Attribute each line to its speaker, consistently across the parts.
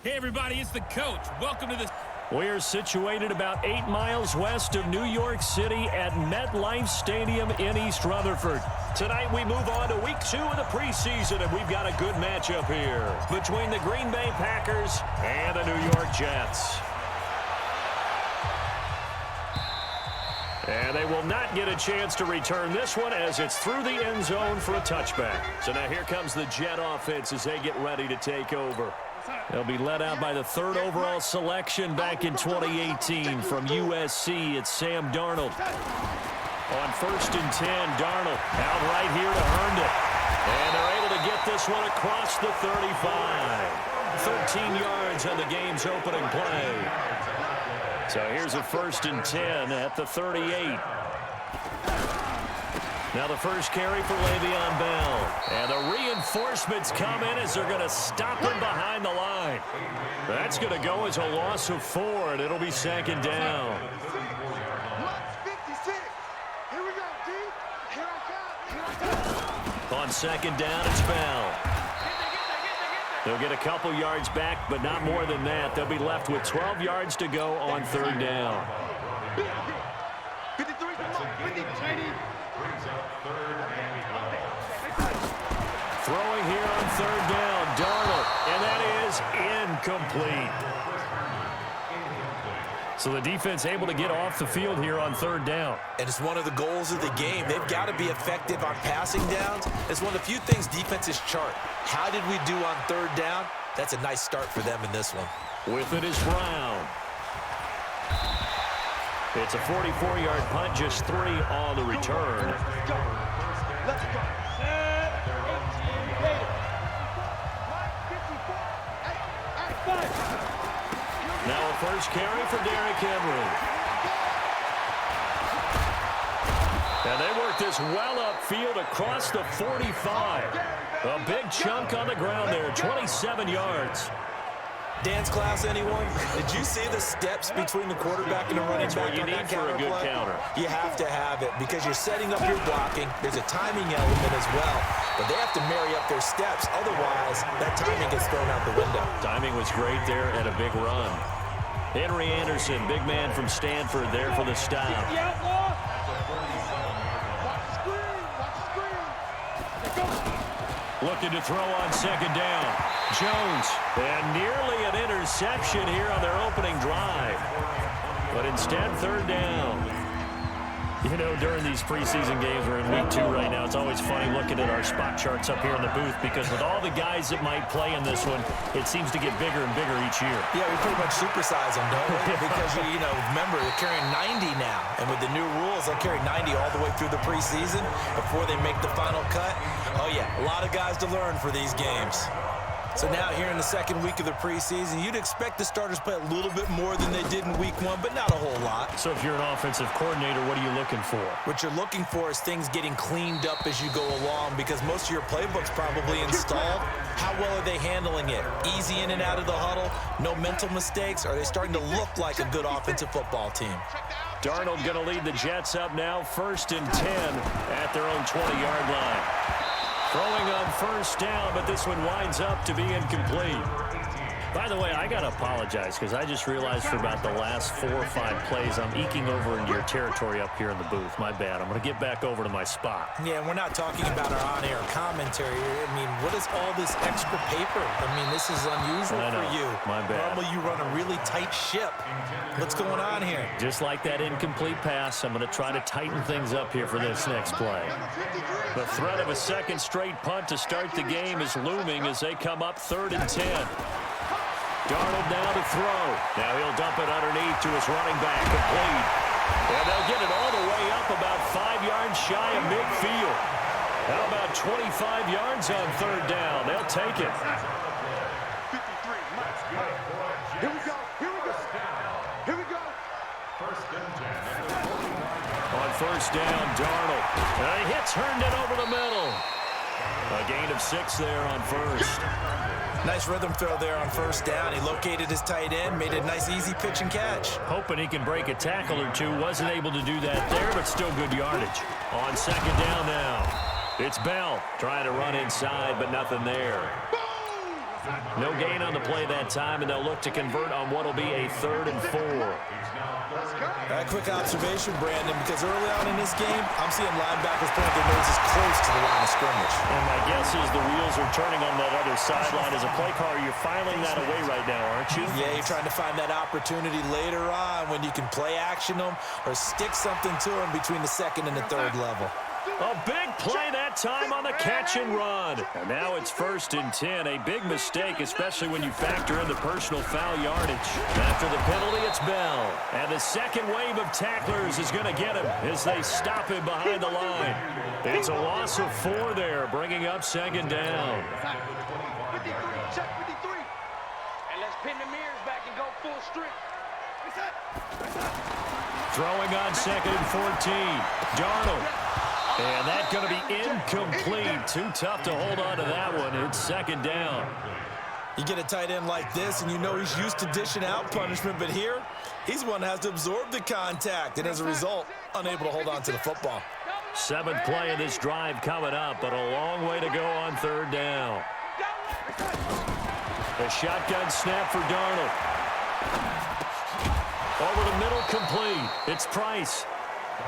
Speaker 1: Hey, everybody, it's the coach. Welcome to this.
Speaker 2: We're situated about 8 miles west of New York City at MetLife Stadium in East Rutherford. Tonight we move on to week 2 of the preseason, and we've got a good matchup here between the Green Bay Packers and the New York Jets. And they will not get a chance to return this one as it's through the end zone for a touchback. So now here comes the Jet offense as they get ready to take over. They'll be led out by the 3rd overall selection back in 2018 from USC. It's Sam Darnold. On 1st and 10, Darnold out right here to Herndon. And they're able to get this one across the 35. 13 yards on the game's opening play. So here's a 1st and 10 at the 38. Now the first carry for Le'Veon Bell. And the reinforcements come in as they're going to stop him behind the line. That's going to go as a loss of 4, and it'll be 2nd down. On 2nd down, it's Bell. They'll get a couple yards back, but not more than that. They'll be left with 12 yards to go on 3rd down. Throwing here on 3rd down, Darnold, and that is incomplete. So the defense able to get off the field here on 3rd down.
Speaker 3: And it's one of the goals of the game. They've got to be effective on passing downs. It's one of the few things defenses chart. How did we do on 3rd down? That's a nice start for them in this one.
Speaker 2: With it is Brown. It's a 44-yard punt, just 3 on the return.
Speaker 4: Let's go.
Speaker 2: Now a first carry for Derrick Henry. And they work this well upfield across the 45. A big chunk on the ground there, 27 yards.
Speaker 3: Dance class, anyone? Did you see the steps between the quarterback and the running back?
Speaker 2: What you need for a good counter.
Speaker 3: You have to have it because you're setting up your blocking. There's a timing element as well, but they have to marry up their steps. Otherwise, that timing gets thrown out the window.
Speaker 2: Timing was great there and a big run. Henry Anderson, big man from Stanford, there for the stop. Looking to throw on 2nd down. Jones, and nearly an interception here on their opening drive. But instead, 3rd down. You know, during these preseason games, we're in week 2 right now, it's always funny looking at our spot charts up here in the booth because with all the guys that might play in this one, it seems to get bigger and bigger each year.
Speaker 3: Yeah, we pretty much supersize them, don't we? Because, you know, remember, they're carrying 90 now. And with the new rules, they'll carry 90 all the way through the preseason before they make the final cut. Oh, yeah, a lot of guys to learn for these games. So now here in the 2nd week of the preseason, you'd expect the starters to play a little bit more than they did in week 1, but not a whole lot.
Speaker 2: So if you're an offensive coordinator, what are you looking for?
Speaker 3: What you're looking for is things getting cleaned up as you go along because most of your playbook's probably installed. How well are they handling it? Easy in and out of the huddle? No mental mistakes? Are they starting to look like a good offensive football team?
Speaker 2: Darnold going to lead the Jets up now, 1st and 10 at their own 20-yard line. Throwing on 1st down, but this one winds up to be incomplete. By the way, I got to apologize because I just realized for about the last 4 or 5 plays, I'm eking over into your territory up here in the booth. My bad. I'm going to get back over to my spot.
Speaker 3: Yeah, and we're not talking about our on-air commentary. I mean, what is all this extra paper? I mean, this is unusual for you.
Speaker 2: My bad.
Speaker 3: Normally, you run a really tight ship. What's going on here?
Speaker 2: Just like that incomplete pass, I'm going to try to tighten things up here for this next play. The threat of a 2nd straight punt to start the game is looming as they come up 3rd and 10. Darnold now to throw. Now he'll dump it underneath to his running back, complete. And they'll get it all the way up about 5 yards shy of midfield. How about 25 yards on 3rd down? They'll take it.
Speaker 4: 53. Here we go. Here we go.
Speaker 2: On 1st down, Darnold. And he hits Herndon over the middle. A gain of 6 there on 1st.
Speaker 3: Nice rhythm throw there on 1st down. He located his tight end, made a nice easy pitch and catch.
Speaker 2: Hoping he can break a tackle or two. Wasn't able to do that there, but still good yardage. On 2nd down now. It's Bell trying to run inside, but nothing there. No gain on the play that time, and they'll look to convert on what will be a 3rd and 4.
Speaker 3: A quick observation, Brandon, because early on in this game, I'm seeing linebackers point their noses close to the line of scrimmage.
Speaker 2: And my guess is the wheels are turning on that other sideline. As a play caller, you're filing that away right now, aren't you?
Speaker 3: Yeah, you're trying to find that opportunity later on when you can play action them or stick something to them between the 2nd and the 3rd level.
Speaker 2: A big play that time on the catch and run. And now it's 1st and 10. A big mistake, especially when you factor in the personal foul yardage. After the penalty, it's Bell. And the second wave of tacklers is going to get him as they stop him behind the line. It's a loss of 4 there, bringing up 2nd down.
Speaker 4: 53, check 53. And let's pin the mirrors back and go full strength.
Speaker 2: Throwing on 2nd and 14. Darnold. And that's going to be incomplete. Too tough to hold on to that one. It's 2nd down.
Speaker 3: You get a tight end like this, and you know he's used to dishing out punishment, but here, he's the one that has to absorb the contact, and as a result, unable to hold on to the football.
Speaker 2: 7th play of this drive coming up, but a long way to go on 3rd down. A shotgun snap for Darnold. Over the middle, complete. It's Price.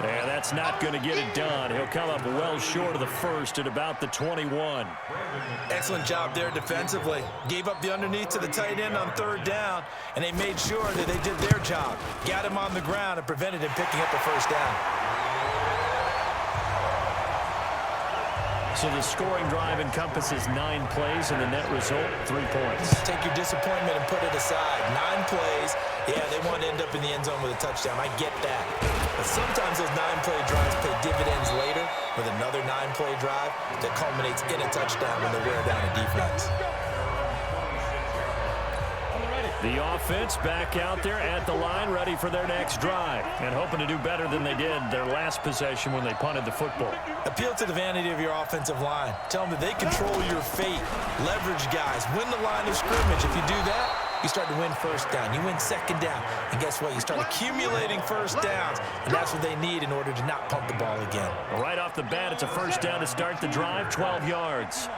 Speaker 2: And that's not going to get it done. He'll come up well short of the 1st at about the 21.
Speaker 3: Excellent job there defensively. Gave up the underneath to the tight end on 3rd down, and they made sure that they did their job. Got him on the ground and prevented him picking up the 1st down.
Speaker 2: So the scoring drive encompasses 9 plays, and the net result, 3 points.
Speaker 3: Take your disappointment and put it aside. 9 plays. Yeah, they want to end up in the end zone with a touchdown. I get that. But sometimes those 9-play drives pay dividends later with another 9-play drive that culminates in a touchdown when they wear down a defense.
Speaker 2: The offense back out there at the line, ready for their next drive, and hoping to do better than they did their last possession when they punted the football.
Speaker 3: Appeal to the vanity of your offensive line. Tell them that they control your fate. Leverage guys. Win the line of scrimmage. If you do that, you start to win 1st down. You win 2nd down. And guess what? You start accumulating 1st downs, and that's what they need in order to not punt the ball again.
Speaker 2: Right off the bat, it's a 1st down to start the drive, 12 yards.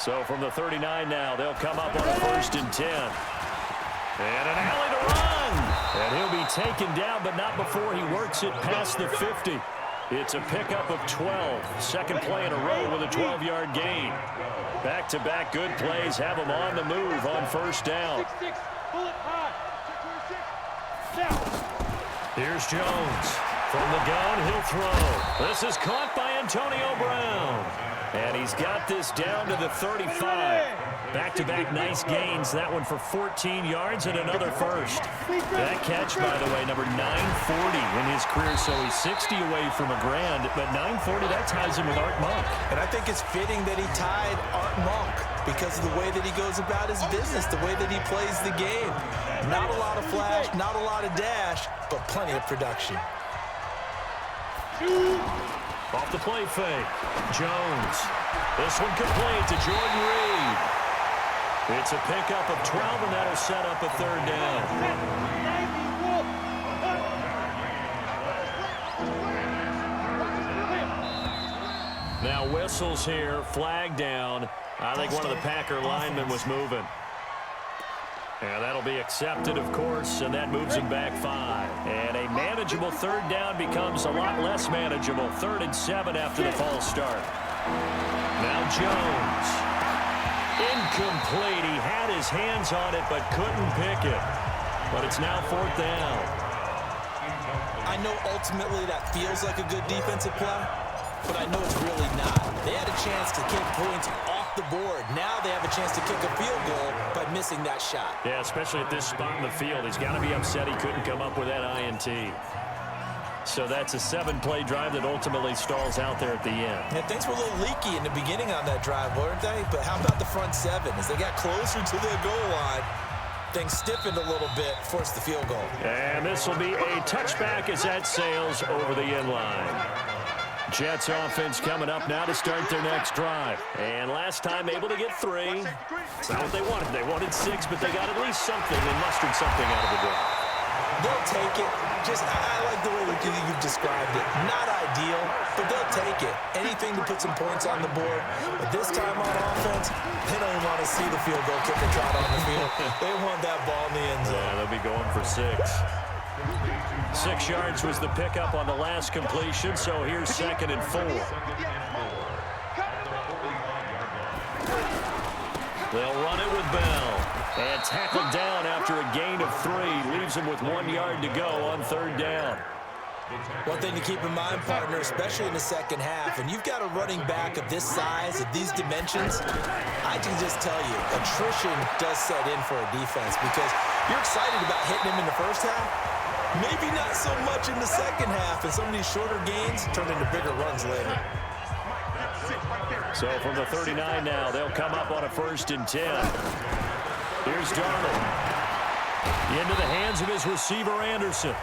Speaker 2: So from the 39 now, they'll come up on a 1st and 10. And an alley to run. And he'll be taken down, but not before he works it past the 50. It's a pickup of 12. 2nd play in a row with a 12-yard gain. Back-to-back good plays have him on the move on 1st down. Here's Jones. From the gun, he'll throw. This is caught by Antonio Brown. And he's got this down to the 35. Back-to-back nice gains. That one for 14 yards and another 1st. That catch, by the way, number 940 in his career. So he's 60 away from a grand. But 940, that ties him with Art Monk.
Speaker 3: And I think it's fitting that he tied Art Monk because of the way that he goes about his business, the way that he plays the game. Not a lot of flash, not a lot of dash, but plenty of production.
Speaker 2: Off the play fake. Jones. This one complete to Jordan Reed. It's a pickup of 12, and that'll set up a 3rd down. Now whistles here, flag down. I think one of the Packer linemen was moving. And that'll be accepted, of course, and that moves him back 5. And a manageable 3rd down becomes a lot less manageable. 3rd and 7 after the false start. Now Jones. Incomplete. He had his hands on it but couldn't pick it. But it's now 4th down.
Speaker 3: I know ultimately that feels like a good defensive play, but I know it's really not. They had a chance to kick points off the board. Now they have a chance to kick a field goal by missing that shot.
Speaker 2: Yeah, especially at this spot in the field. He's got to be upset he couldn't come up with that INT. So that's a 7-play drive that ultimately stalls out there at the end.
Speaker 3: Yeah, things were a little leaky in the beginning on that drive, weren't they? But how about the front 7? As they got closer to the goal line, things stiffened a little bit, forced the field goal.
Speaker 2: And this will be a touchback as that sails over the end line. Jets offense coming up now to start their next drive. And last time able to get 3. It's not what they wanted. They wanted 6, but they got at least something and mustered something out of the drive.
Speaker 3: They'll take it. I like the way that you've described it. Not ideal, but they'll take it. Anything to put some points on the board. But this time on offense, they don't even want to see the field goal kicker trot on the field. They want that ball in the end zone.
Speaker 2: Yeah, they'll be going for 6. 6 yards was the pickup on the last completion, so here's 2nd and 4. They'll run it with Bell. And tackled down after a gain of 3. Leaves him with 1 yard to go on 3rd down.
Speaker 3: One thing to keep in mind, partner, especially in the second half, and you've got a running back of this size, of these dimensions, I can just tell you, attrition does set in for a defense because you're excited about hitting him in the first half. Maybe not so much in the second half, and some of these shorter gains turn into bigger runs later.
Speaker 2: So from the 39 now, they'll come up on a 1st and 10. Here's Darnold. Into the hands of his receiver, Anderson.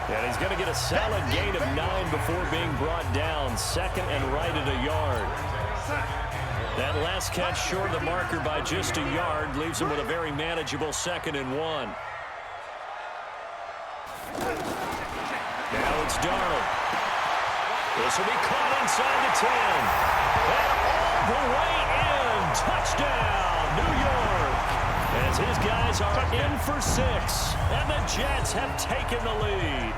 Speaker 2: And he's going to get a solid gain of 9 before being brought down. 2nd and right at a yard. That last catch short of the marker by just a yard leaves him with a very manageable 2nd and 1. Now it's Darnold. This will be caught inside the 10. And all the way in. Touchdown, New York. As his guys are in for 6. And the Jets have taken the lead.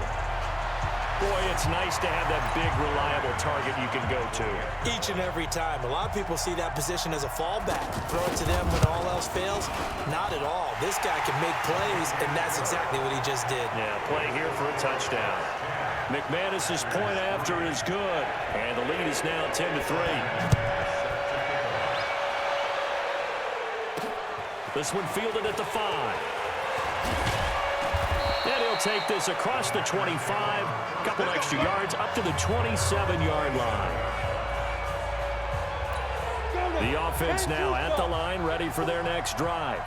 Speaker 2: Boy, it's nice to have that big, reliable target you can go to.
Speaker 3: Each and every time. A lot of people see that position as a fallback. Throw it to them when all else fails. Not at all. This guy can make plays, and that's exactly what he just did.
Speaker 2: Yeah, play here for a touchdown. McManus's point after is good. And the lead is now 10-3. This one fielded at the 5. And he'll take this across the 25. Couple extra yards up to the 27-yard line. The offense now at the line, ready for their next drive.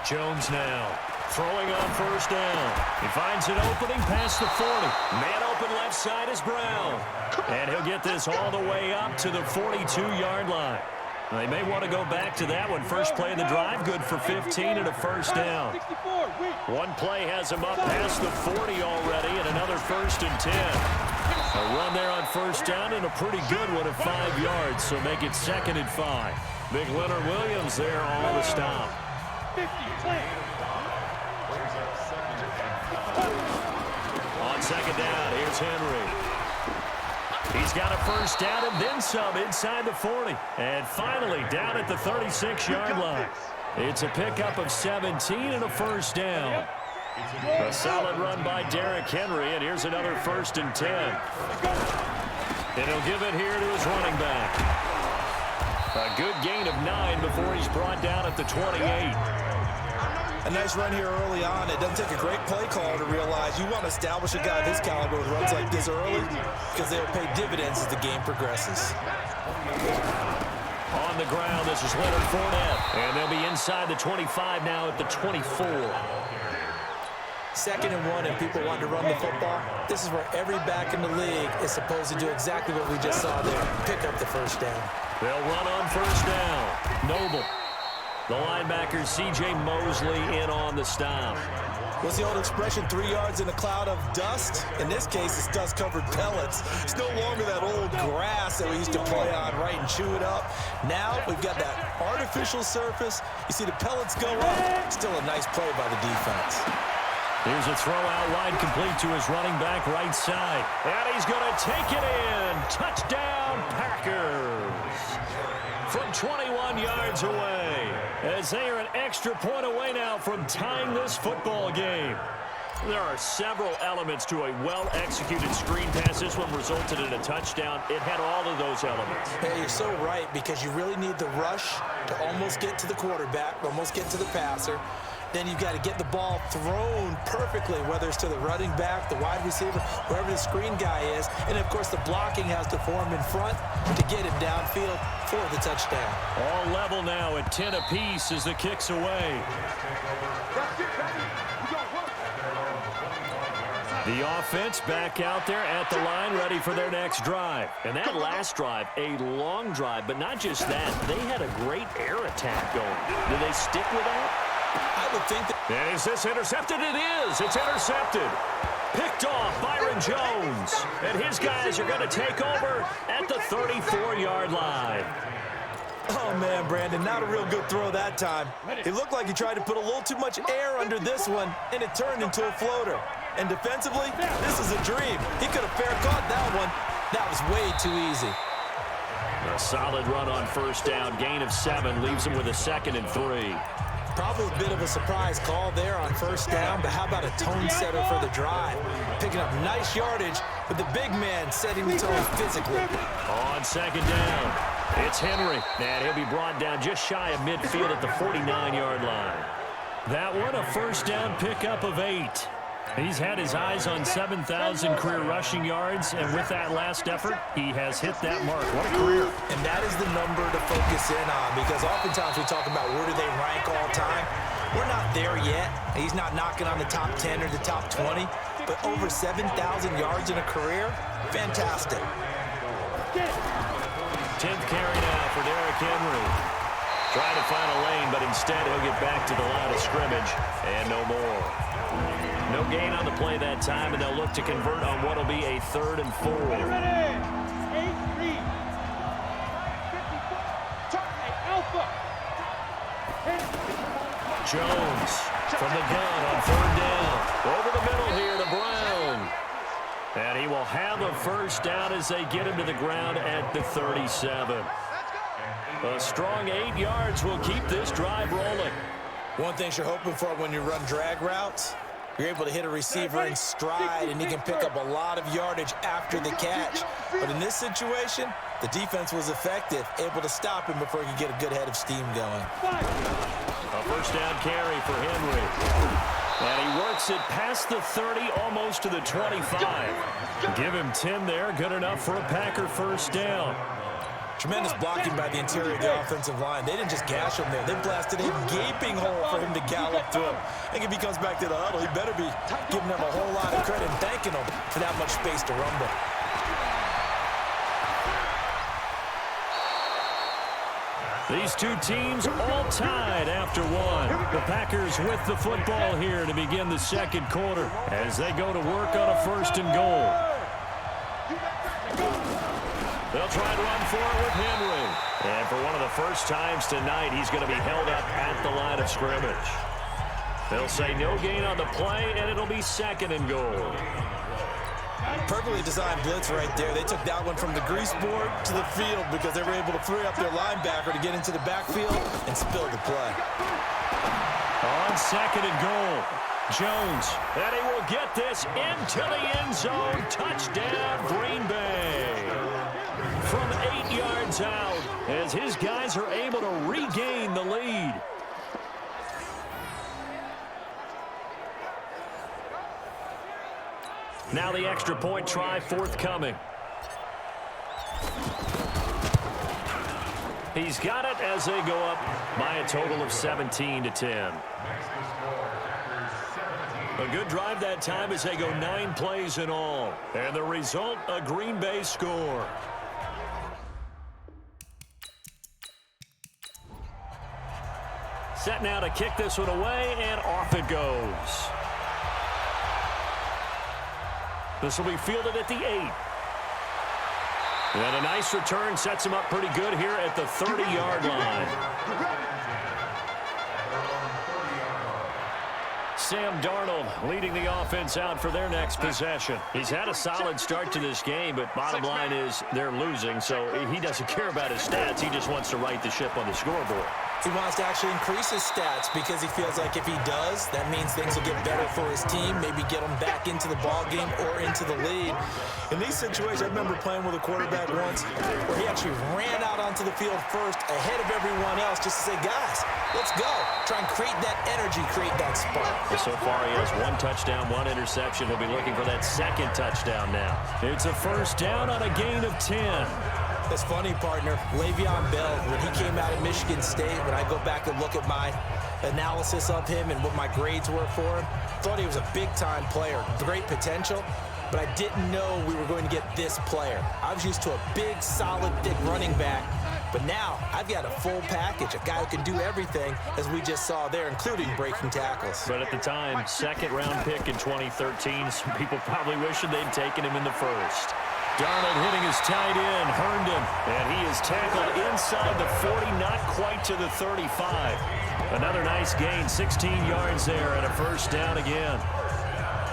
Speaker 2: Jones now throwing on 1st down. He finds an opening past the 40. Man open left side is Brown. And he'll get this all the way up to the 42-yard line. They may want to go back to that one. First play of the drive, good for 15 and a 1st down. One play has him up past the 40 already, and another 1st and 10. A run there on 1st down and a pretty good one of 5 yards, so make it 2nd and 5. Big Leonard Williams there on the stop. On 2nd down, here's Henry. He's got a 1st down and then some inside the 40. And finally down at the 36-yard line. It's a pickup of 17 and a 1st down. A solid run by Derrick Henry, and here's another 1st and 10. And he'll give it here to his running back. A good gain of 9 before he's brought down at the 28.
Speaker 3: A nice run here early on. It doesn't take a great play caller to realize you want to establish a guy of his caliber with runs like this early because they'll pay dividends as the game progresses.
Speaker 2: On the ground, this is Leonard Fournette. And they'll be inside the 25 now at the 24.
Speaker 3: 2nd and 1, and people want to run the football. This is where every back in the league is supposed to do exactly what we just saw there. Pick up the 1st down.
Speaker 2: They'll run on 1st down. Noble. The linebacker, C.J. Mosley, in on the stop.
Speaker 3: What's the old expression, 3 yards in a cloud of dust? In this case, it's dust-covered pellets. It's no longer that old grass that we used to play on, right, and chew it up. Now we've got that artificial surface. You see the pellets go up. Still a nice play by the defense.
Speaker 2: Here's a throw out wide, complete to his running back right side. And he's going to take it in. Touchdown, Packers. From 21 yards away, as they are an extra point away now from tying this football game. There are several elements to a well-executed screen pass. This one resulted in a touchdown. It had all of those elements.
Speaker 3: Hey, you're so right, because you really need the rush to almost get to the quarterback, almost get to the passer. Then you've got to get the ball thrown perfectly, whether it's to the running back, the wide receiver, wherever the screen guy is. And, of course, the blocking has to form in front to get him downfield for the touchdown.
Speaker 2: All level now at 10 apiece as the kick's away. The offense back out there at the line, ready for their next drive. And that last drive, a long drive, but not just that. They had a great air attack going. Do they stick with that?
Speaker 3: I would think that.
Speaker 2: And is this intercepted? It is. It's intercepted. Picked off Byron Jones. And his guys are going to take over at the 34-yard line.
Speaker 3: Oh, man, Brandon, not a real good throw that time. It looked like he tried to put a little too much air under this one, and it turned into a floater. And defensively, this is a dream. He could have fair caught that one. That was way too easy.
Speaker 2: A solid run on first down. Gain of 7 leaves him with a 2nd and 3.
Speaker 3: Probably a bit of a surprise call there on first down, but how about a tone setter for the drive? Picking up nice yardage, but the big man setting the tone physically.
Speaker 2: On second down, it's Henry, and he'll be brought down just shy of midfield at the 49-yard line. That one, a first down pickup of 8. He's had his eyes on 7,000 career rushing yards, and with that last effort, he has hit that mark. What a career.
Speaker 3: And that is the number to focus in on, because oftentimes we talk about where do they rank all time. We're not there yet. He's not knocking on the top 10 or the top 20, but over 7,000 yards in a career, fantastic.
Speaker 2: 10th carry now for Derrick Henry. Trying to find a lane, but instead he'll get back to the line of scrimmage, and no more. No gain on the play that time, and they'll look to convert on what will be a 3rd and 4. Jones from the gun on 3rd down. Over the middle here to Brown. And he will have a first down as they get him to the ground at the 37. A strong 8 yards will keep this drive rolling.
Speaker 3: One thing you're hoping for when you run drag routes, you're able to hit a receiver in stride, and he can pick up a lot of yardage after the catch. But in this situation, the defense was effective, able to stop him before he could get a good head of steam going.
Speaker 2: A first down carry for Henry. And he works it past the 30, almost to the 25. Give him 10 there, good enough for a Packer first down.
Speaker 3: Tremendous blocking by the interior of the offensive line. They didn't just gash him there. They blasted a gaping hole for him to gallop through. I think if he comes back to the huddle, he better be giving them a whole lot of credit and thanking them for that much space to rumble.
Speaker 2: These two teams all tied after one. The Packers with the football here to begin the second quarter as they go to work on a 1st and goal. They'll try and run for it with Henry. And for one of the first times tonight, he's going to be held up at the line of scrimmage. They'll say no gain on the play, and it'll be 2nd and goal.
Speaker 3: Perfectly designed blitz right there. They took that one from the grease board to the field because they were able to free up their linebacker to get into the backfield and spill the play.
Speaker 2: On 2nd and goal, Jones, and he will get this into the end zone. Touchdown, Green Bay. From 8 yards out as his guys are able to regain the lead. Now the extra point try forthcoming. He's got it as they go up by a total of 17-10. A good drive that time as they go 9 plays in all. And the result, a Green Bay score. Set now to kick this one away, and off it goes. This will be fielded at the 8. And a nice return sets him up pretty good here at the 30-yard line. Sam Darnold leading the offense out for their next possession. He's had a solid start to this game, but bottom line is they're losing, so he doesn't care about his stats. He just wants to right the ship on the scoreboard.
Speaker 3: He wants to actually increase his stats because he feels like if he does, that means things will get better for his team, maybe get him back into the ball game or into the lead. In these situations, I remember playing with a quarterback once where he actually ran out onto the field first ahead of everyone else just to say, guys, let's go. Try and create that energy, create that spark.
Speaker 2: Well, so far he has 1 touchdown, 1 interception. He'll be looking for that 2nd touchdown now. It's a first down on a gain of 10.
Speaker 3: It's funny, partner. Le'Veon Bell, when he came out of Michigan State, when I go back and look at my analysis of him and what my grades were for him, thought he was a big-time player, great potential, but I didn't know we were going to get this player. I was used to a big, solid, thick running back But now I've got a full package, a guy who can do everything, as we just saw there, including breaking tackles.
Speaker 2: But at the time, second-round pick in 2013, some people probably wishing they'd taken him in the first. Darnold hitting his tight end, Herndon, and he is tackled inside the 40, not quite to the 35. Another nice gain, 16 yards there, and a first down again.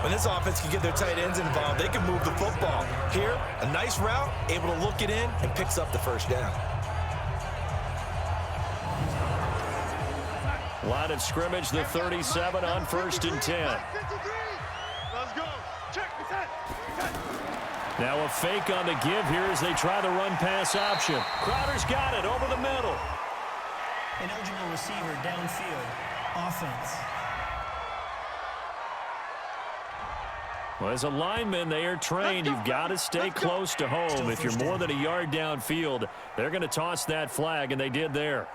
Speaker 3: When this offense can get their tight ends involved, they can move the football. Here, a nice route, able to look it in, and picks up the first down.
Speaker 2: Line of scrimmage, the 37 on 1st and 10.
Speaker 4: Let's go. Check.
Speaker 2: Now a fake on the give here as they try the run-pass option. Crowder's got it over the middle.
Speaker 5: An eligible receiver downfield. Offense.
Speaker 2: Well, as a lineman, they are trained. You've got to stay close to home. If you're more than a yard downfield, they're going to toss that flag, and they did there.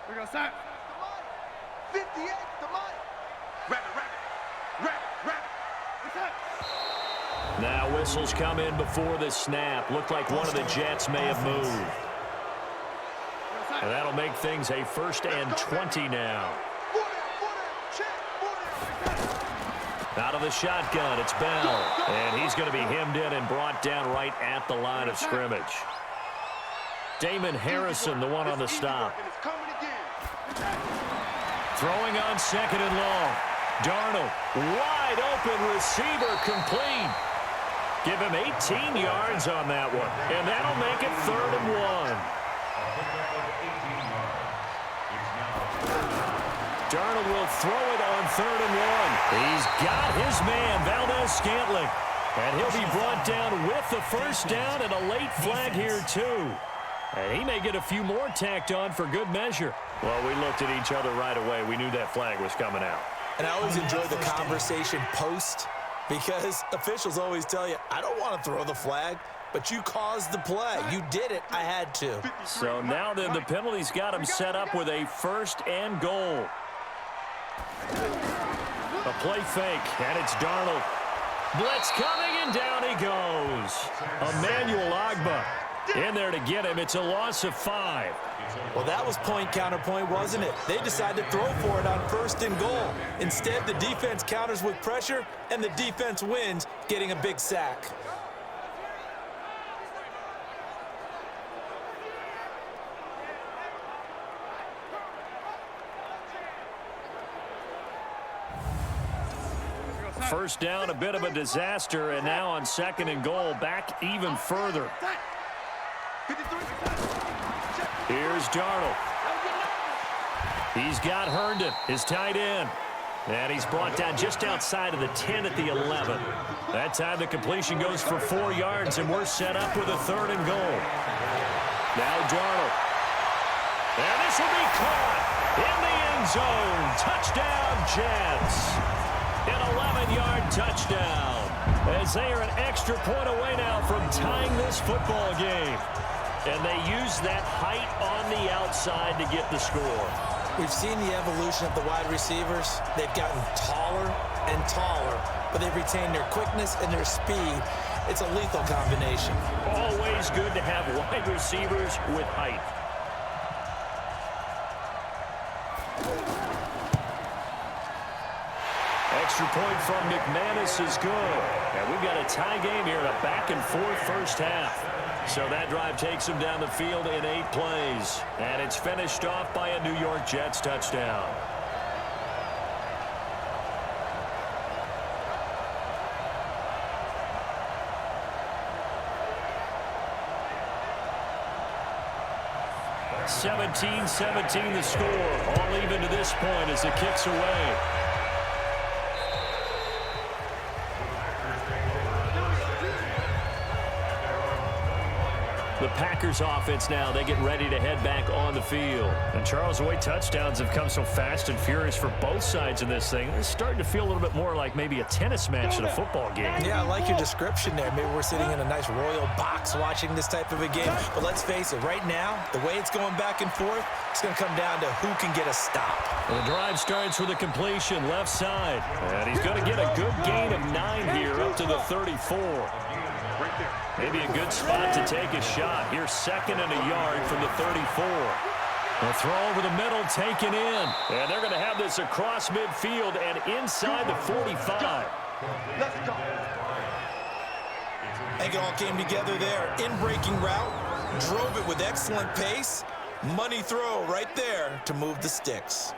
Speaker 4: We're going to start. 58, come on. Wrap it.
Speaker 2: Now whistles come in before the snap. Looked like one of the Jets may have moved. And that'll make things a 1st and 20 now. Out of the shotgun, it's Bell. And he's going to be hemmed in and brought down right at the line of scrimmage. Damon Harrison, the one on the stop. Throwing on 2nd and long. Darnold, wide open receiver, complete. Give him 18 yards on that one. And that'll make it 3rd and 1. Darnold will throw it on 3rd and 1. He's got his man, Valdez-Scantling. And he'll be brought down with the first down and a late flag here, too. And he may get a few more tacked on for good measure. Well, we looked at each other right away. We knew that flag was coming out.
Speaker 3: And I always enjoy the conversation post, because officials always tell you, I don't want to throw the flag, but you caused the play. You did it. I had to.
Speaker 2: So now then the penalty's got him set up with a 1st and goal. A play fake, and it's Darnold. Blitz coming, and down he goes. Emmanuel Ogbah in there to get him. It's a loss of 5.
Speaker 3: Well, that was point counterpoint, wasn't it? They decided to throw for it on 1st and goal. Instead, the defense counters with pressure, and the defense wins, getting a big sack.
Speaker 2: First down, a bit of a disaster, and now on 2nd and goal, back even further. Here's Darnold. He's got Herndon, his tight end. And he's brought down just outside of the 10 at the 11. That time the completion goes for 4 yards, and we're set up with a 3rd and goal. Now Darnold. And this will be caught in the end zone. Touchdown, Jets. An 11-yard touchdown. As they are an extra point away now from tying this football game. And they use that height on the outside to get the score.
Speaker 3: We've seen the evolution of the wide receivers. They've gotten taller and taller, but they've retained their quickness and their speed. It's a lethal combination.
Speaker 2: Always good to have wide receivers with height. Extra point from McManus is good. And we've got a tie game here in a back-and-forth first half. So that drive takes him down the field in 8 plays. And it's finished off by a New York Jets touchdown. (17-17) the score. All even to this point as the kick's away. The Packers offense now, they get ready to head back on the field. And Charles, the way touchdowns have come so fast and furious for both sides in this thing, it's starting to feel a little bit more like maybe a tennis match in a football game.
Speaker 3: Yeah, I like your description there. Maybe we're sitting in a nice royal box watching this type of a game. But let's face it, right now, the way it's going back and forth, it's going to come down to who can get a stop.
Speaker 2: Well, the drive starts with a completion left side. And he's going to get a good gain of 9 here up to the 34. Maybe a good spot to take a shot. Here's 2nd and a yard from the 34. The throw over the middle, taken in. And they're going to have this across midfield and inside the 45.
Speaker 4: Let's go.
Speaker 3: I think it all came together there. In-breaking route, drove it with excellent pace. Money throw right there to move the sticks.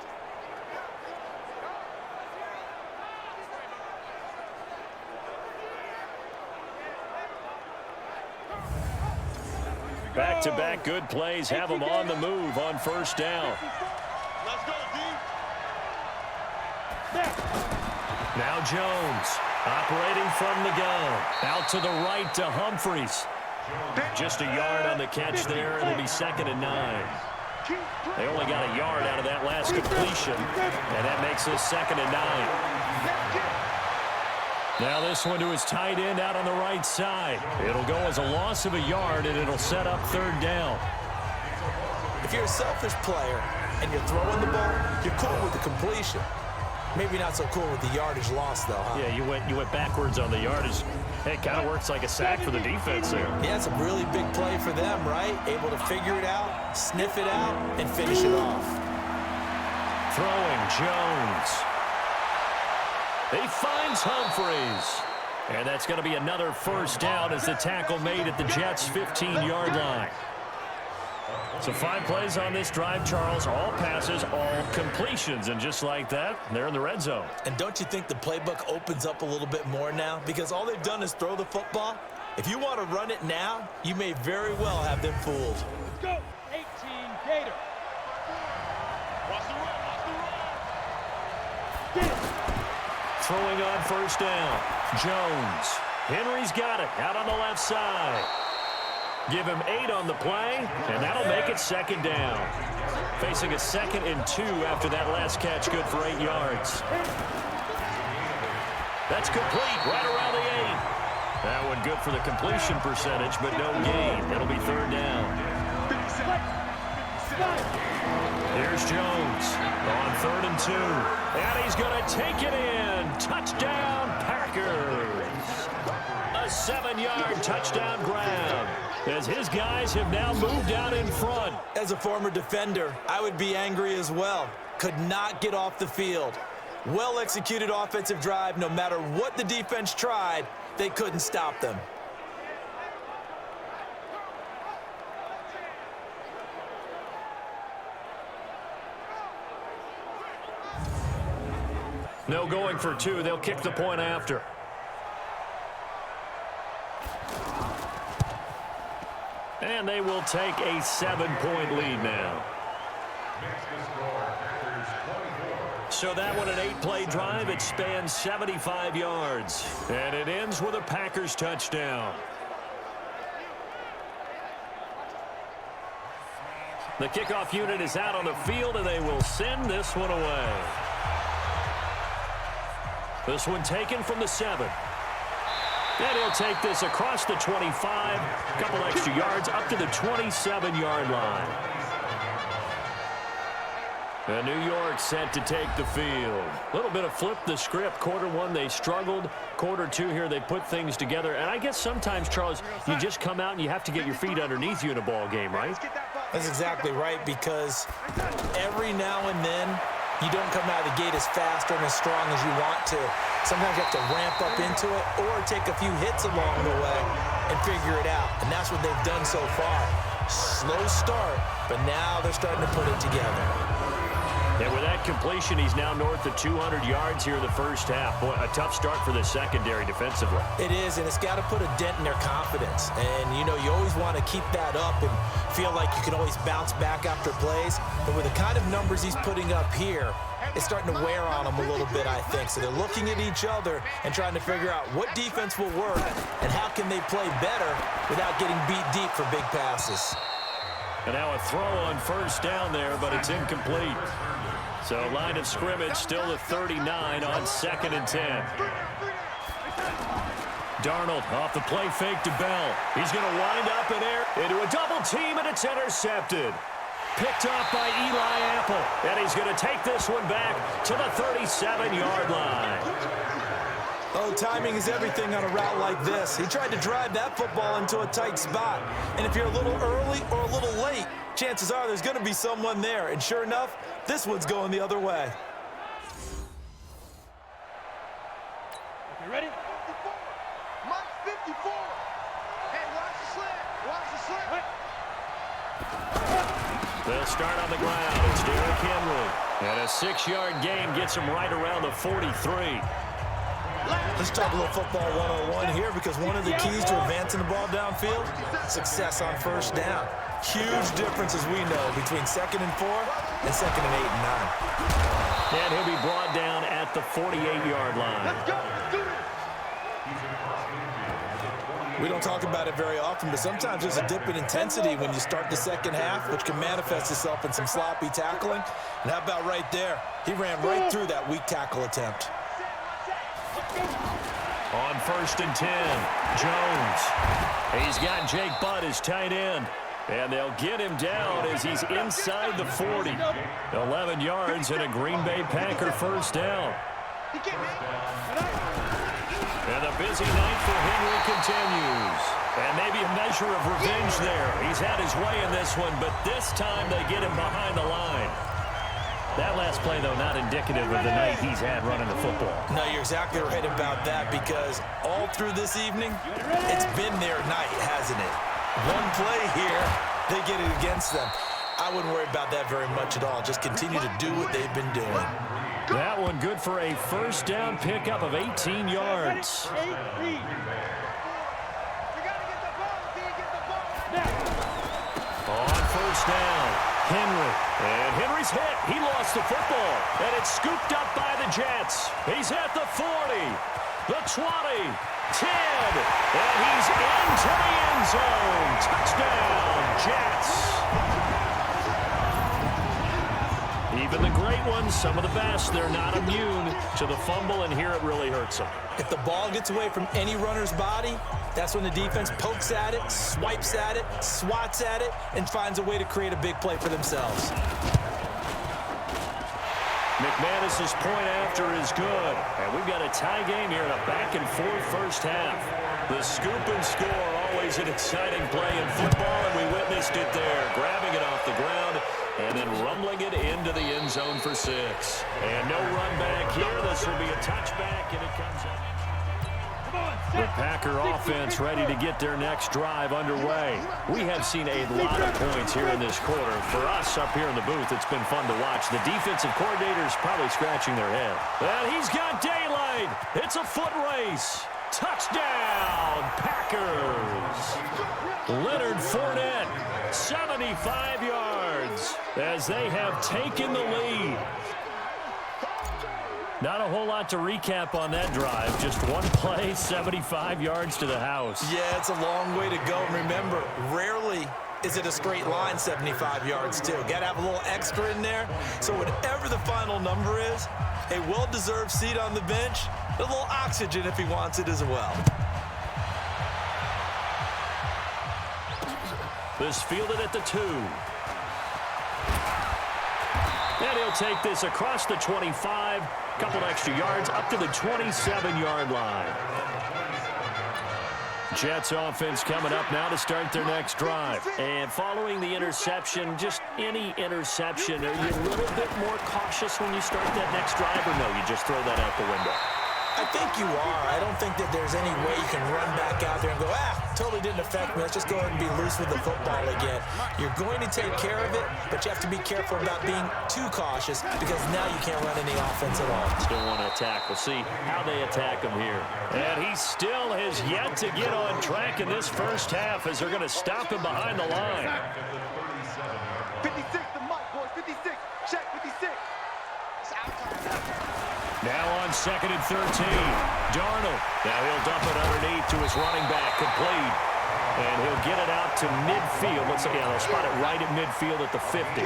Speaker 2: Back-to-back good plays have them on the move on 1st down.
Speaker 4: Let's go, D.
Speaker 2: Now Jones operating from the gun. Out to the right to Humphries. Just a yard on the catch there. It'll be 2nd and 9. They only got a yard out of that last completion, and that makes this 2nd and 9. Now this one to his tight end out on the right side. It'll go as a loss of a yard, and it'll set up 3rd down.
Speaker 3: If you're a selfish player and you're throwing the ball, you're cool with the completion. Maybe not so cool with the yardage loss, though, huh?
Speaker 2: Yeah, you went backwards on the yardage. Hey, it kind of works like a sack for the defense there.
Speaker 3: Yeah, it's a really big play for them, right? Able to figure it out, sniff it out, and finish it off.
Speaker 2: Throwing Jones. He finds Humphries. And that's going to be another 1st down as the tackle made at the Jets' 15-yard line. So 5 plays on this drive, Charles. All passes, all completions. And just like that, they're in the red zone.
Speaker 3: And don't you think the playbook opens up a little bit more now? Because all they've done is throw the football. If you want to run it now, you may very well have them fooled.
Speaker 4: Let's go. 18 Gator. Watch the run. Watch the run. Get it.
Speaker 2: Throwing on 1st down. Jones. Henry's got it out on the left side. Give him 8 on the play, and that'll make it 2nd down. Facing a 2nd and 2 after that last catch, good for 8 yards. That's complete right around the 8. That one good for the completion percentage, but no gain. It'll be 3rd down. Here's Jones on 3rd and 2. And he's going to take it in. Touchdown, Packers. A 7-yard touchdown grab, as his guys have now moved out in front.
Speaker 3: As a former defender, I would be angry as well. Could not get off the field. Well-executed offensive drive. No matter what the defense tried, they couldn't stop them.
Speaker 2: No going for 2. They'll kick the point after. And they will take a 7-point lead now. So that one, an 8-play drive. It spans 75 yards. And it ends with a Packers touchdown. The kickoff unit is out on the field, and they will send this one away. This one taken from the 7. And he'll take this across the 25, a couple extra yards, up to the 27-yard line. And New York set to take the field. A little bit of flip the script. Quarter 1, they struggled. Quarter 2 here, they put things together. And I guess sometimes, Charles, you just come out and you have to get your feet underneath you in a ball game, right?
Speaker 3: That's exactly right, because every now and then, you don't come out of the gate as fast or as strong as you want to. Sometimes you have to ramp up into it or take a few hits along the way and figure it out. And that's what they've done so far. Slow start, but now they're starting to put it together.
Speaker 2: And with that completion, he's now north of 200 yards here in the first half. Boy, a tough start for the secondary defensively.
Speaker 3: It is, and it's got to put a dent in their confidence. And, you know, you always want to keep that up and feel like you can always bounce back after plays. But with the kind of numbers he's putting up here, it's starting to wear on them a little bit, I think. So they're looking at each other and trying to figure out what defense will work and how can they play better without getting beat deep for big passes.
Speaker 2: And now a throw on first down there, but it's incomplete. So line of scrimmage still at 39 on 2nd and 10. Darnold off the play fake to Bell. He's going to wind up in air into a double team, and it's intercepted. Picked off by Eli Apple. And he's going to take this one back to the 37-yard line.
Speaker 3: Oh, timing is everything on a route like this. He tried to drive that football into a tight spot. And if you're a little early or a little late, chances are there's going to be someone there. And sure enough, this one's going the other way.
Speaker 4: You ready? 54. Mike 54. Hey, watch the slant. Watch the slant.
Speaker 2: They'll start on the ground. It's Derrick Henry. And a 6-yard gain gets him right around the 43.
Speaker 3: Let's talk a little football 101 here, because one of the keys to advancing the ball downfield, success on first down. Huge difference, as we know, between 2nd and 4 and 2nd and 8 and 9.
Speaker 2: And he'll be brought down at the 48-yard line.
Speaker 4: Let's go. Let's do this.
Speaker 3: We don't talk about it very often, but sometimes there's a dip in intensity when you start the second half, which can manifest itself in some sloppy tackling. And how about right there? He ran right through that weak tackle attempt.
Speaker 2: On 1st and 10, Jones. He's got Jake Butt as tight end. And they'll get him down as he's inside the 40. 11 yards and a Green Bay Packer first down. And a busy night for Henry continues. And maybe a measure of revenge there. He's had his way in this one, but this time they get him behind the line. That last play, though, not indicative of the night he's had running the football.
Speaker 3: No, you're exactly right about that, because all through this evening, it's been their night, hasn't it? One play here, they get it against them. I wouldn't worry about that very much at all. Just continue to do what they've been doing.
Speaker 2: That one good for a first down pickup of 18 yards. On first down, Henry. And Henry's hit. He lost the football. And it's scooped up by the Jets. He's at the 40, the 20, 10. And he's into the end zone. Touchdown, Jets. Even the great ones, some of the best, they're not immune to the fumble, and here it really hurts them.
Speaker 3: If the ball gets away from any runner's body, that's when the defense pokes at it, swipes at it, swats at it, and finds a way to create a big play for themselves.
Speaker 2: McManus's point after is good. And we've got a tie game here in a back-and-forth first half. The scoop and score, always an exciting play in football, and we witnessed it there, grabbing it off the ground and then rumbling it into the end zone for 6. And no run back here. This will be a touchback, and it comes up. The Packer offense ready to get their next drive underway. We have seen a lot of points here in this quarter. For us up here in the booth, it's been fun to watch. The defensive coordinator's probably scratching their head. And he's got daylight. It's a foot race. Touchdown, Packers. Leonard Fournette, 75 yards as they have taken the lead. Not a whole lot to recap on that drive. Just one play, 75 yards to the house.
Speaker 3: Yeah, it's a long way to go. And remember, rarely is it a straight line 75 yards, too. Got to have a little extra in there. So whatever the final number is, a well-deserved seat on the bench, a little oxygen if he wants it as well.
Speaker 2: This fielded at the 2. And he'll take this across the 25. Couple extra yards up to the 27-yard line. Jets offense coming up now to start their next drive. And following the interception, just any interception, are you a little bit more cautious when you start that next drive, or no, you just throw that out the window?
Speaker 3: I think you are. I don't think that there's any way you can run back out there and go, totally didn't affect me. Let's just go ahead and be loose with the football again. You're going to take care of it, but you have to be careful about being too cautious, because now you can't run any offense at all.
Speaker 2: Still want to attack. We'll see how they attack him here. And he still has yet to get on track in this first half as they're going to stop him behind the line.
Speaker 4: 56 to Mike, boys. 56. Check 56.
Speaker 2: Now on 2nd and 13, Darnold. Now he'll dump it underneath to his running back, complete. And he'll get it out to midfield. Let's see, they'll spot it right at midfield at the 50.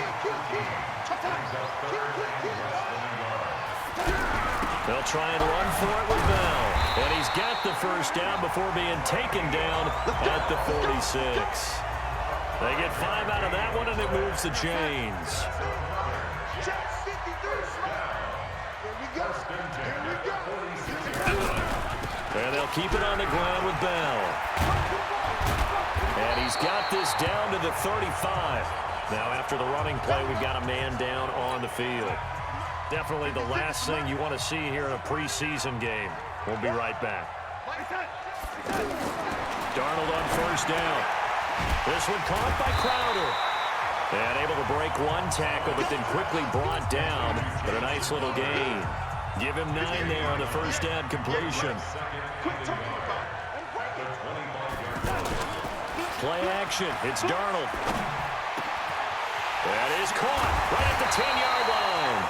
Speaker 2: They'll try and run for it with Bell. And he's got the first down before being taken down at the 46. They get 5 out of that one, and it moves the chains. keep it on the ground with Bell. And he's got this down to the 35. Now, after the running play, we've got a man down on the field. Definitely the last thing you want to see here in a preseason game. We'll be right back. Darnold on first down. This one caught by Crowder. And able to break one tackle, but then quickly brought down. But a nice little gain. Give him 9 there on the first down completion. Play action. It's Darnold. That is caught right at the 10-yard line.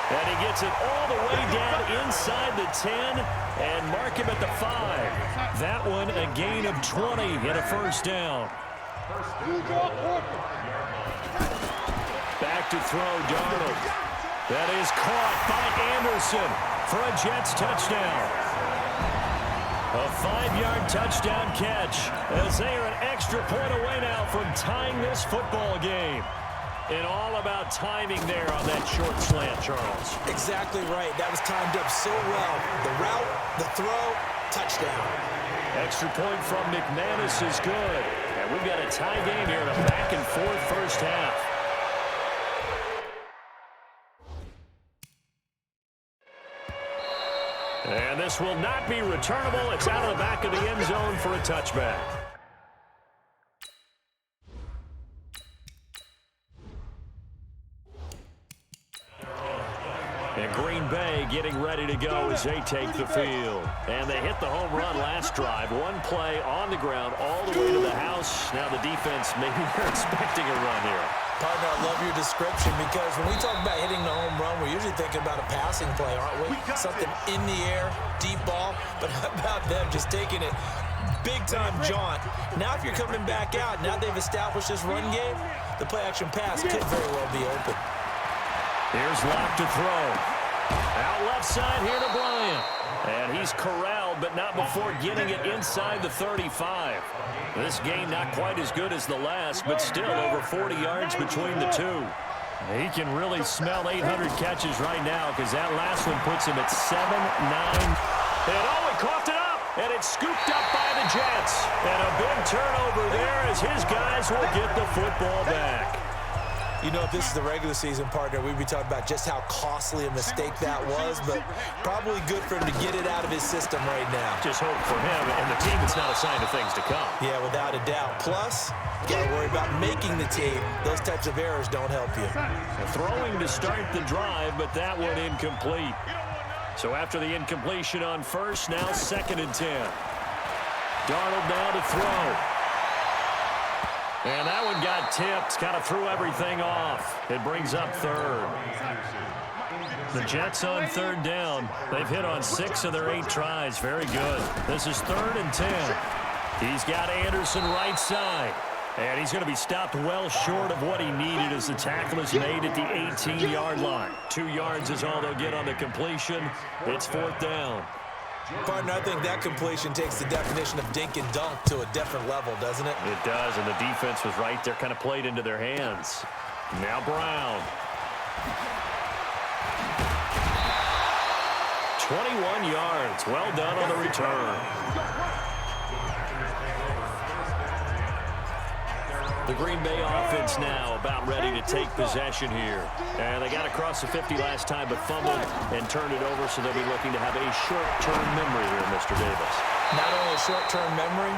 Speaker 2: And he gets it all the way down inside the 10 and mark him at the 5. That one a gain of 20 and a first down. Back to throw, Darnold. That is caught by Anderson for a Jets touchdown. A 5-yard touchdown catch as they are an extra point away now from tying this football game. And all about timing there on that short slant, Charles.
Speaker 3: Exactly right. That was timed up so well. The route, the throw, touchdown.
Speaker 2: Extra point from McManus is good. And we've got a tie game here in a back-and-forth first half. And this will not be returnable. It's out of the back of the end zone for a touchback. And Green Bay getting ready to go as they take the field. And they hit the home run last drive. One play on the ground all the way to the house. Now the defense, maybe they're expecting a run here.
Speaker 3: Partner, I love your description because when we talk about hitting the home run, we're usually thinking about a passing play, aren't we? Something in the air, deep ball. But how about them just taking it big-time jaunt? Now if you're coming back out, now they've established this run game, the play-action pass could very well be open.
Speaker 2: Here's Locke to throw. Out left side here to Bryant. And he's corralled, but not before getting it inside the 35. This game not quite as good as the last, but still over 40 yards between the two. He can really smell 800 catches right now because that last one puts him at 7-9. And oh, he coughed it up, and it's scooped up by the Jets. And a big turnover there as his guys will get the football back.
Speaker 3: You know, if this is the regular season, partner, we'd be talking about just how costly a mistake that was, but probably good for him to get it out of his system right now.
Speaker 2: Just hope for him and the team it's not a sign of things to come.
Speaker 3: Yeah, without a doubt. Plus, you got to worry about making the team. Those types of errors don't help you.
Speaker 2: Throwing to start the drive, but that one incomplete. So after the incompletion on first, now 2nd and 10. Darnold now to throw. And that one got tipped, kind of threw everything off. It brings up 3rd. The Jets on 3rd down. They've hit on 6 of their 8 tries. Very good. This is 3rd and 10. He's got Anderson right side. And he's going to be stopped well short of what he needed as the tackle is made at the 18-yard line. 2 yards is all they'll get on the completion. It's 4th down.
Speaker 3: Partner, I think that completion takes the definition of dink and dunk to a different level, doesn't it?
Speaker 2: It does, and the defense was right there, kind of played into their hands. Now Brown. 21 yards. Well done on the return. The Green Bay offense now about ready to take possession here. And they got across the 50 last time, but fumbled and turned it over, so they'll be looking to have a short-term memory here, Mr. Davis.
Speaker 3: Not only a short-term memory,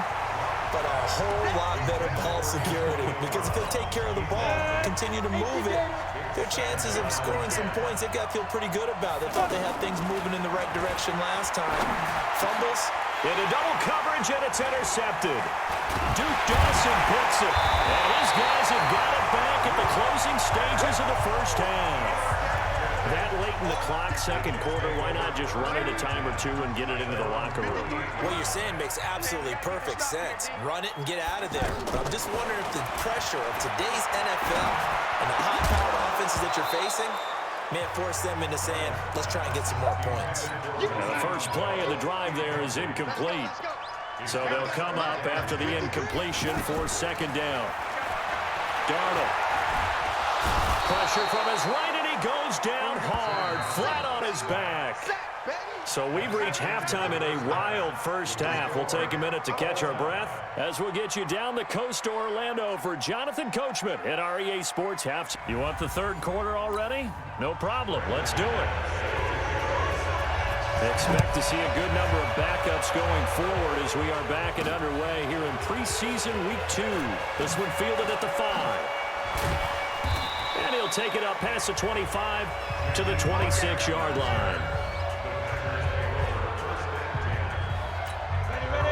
Speaker 3: but a whole lot better ball security. Because if they take care of the ball, continue to move it, their chances of scoring some points, they've got to feel pretty good about. They thought they had things moving in the right direction last time. Fumbles.
Speaker 2: Into double coverage, and it's intercepted. Duke Dawson picks it. And his guys have got it back at the closing stages of the first half. That late in the clock, 2nd quarter, why not just run it a time or two and get it into the locker room?
Speaker 3: What you're saying makes absolutely perfect sense. Run it and get out of there. But I'm just wondering if the pressure of today's NFL and the high-powered offenses that you're facing may have forced them into saying, let's try and get some more points.
Speaker 2: Now the first play of the drive there is incomplete. So they'll come up after the incompletion for 2nd down. Darnold. Pressure from his right, and he goes down hard, flat on his back. So we've reached halftime in a wild first half. We'll take a minute to catch our breath as we'll get you down the coast to Orlando for Jonathan Coachman at our EA Sports Half. You want the third quarter already? No problem. Let's do it. Expect to see a good number of backups going forward as we are back and underway here in preseason week 2. This one fielded at the 5. And he'll take it up past the 25 to the 26-yard line.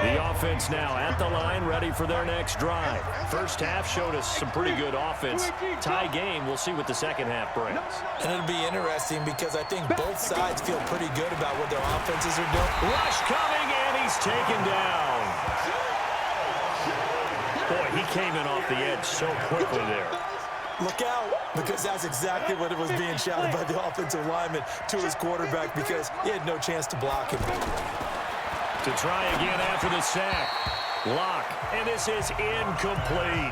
Speaker 2: The offense now at the line, ready for their next drive. First half showed us some pretty good offense. Tie game, we'll see what the second half brings.
Speaker 3: And it'll be interesting because I think both sides feel pretty good about what their offenses are doing.
Speaker 2: Rush coming, and he's taken down. Boy, he came in off the edge so quickly there.
Speaker 3: Look out, because that's exactly what it was being shouted by the offensive lineman to his quarterback because he had no chance to block him.
Speaker 2: To try again after the sack. Lock, and this is incomplete.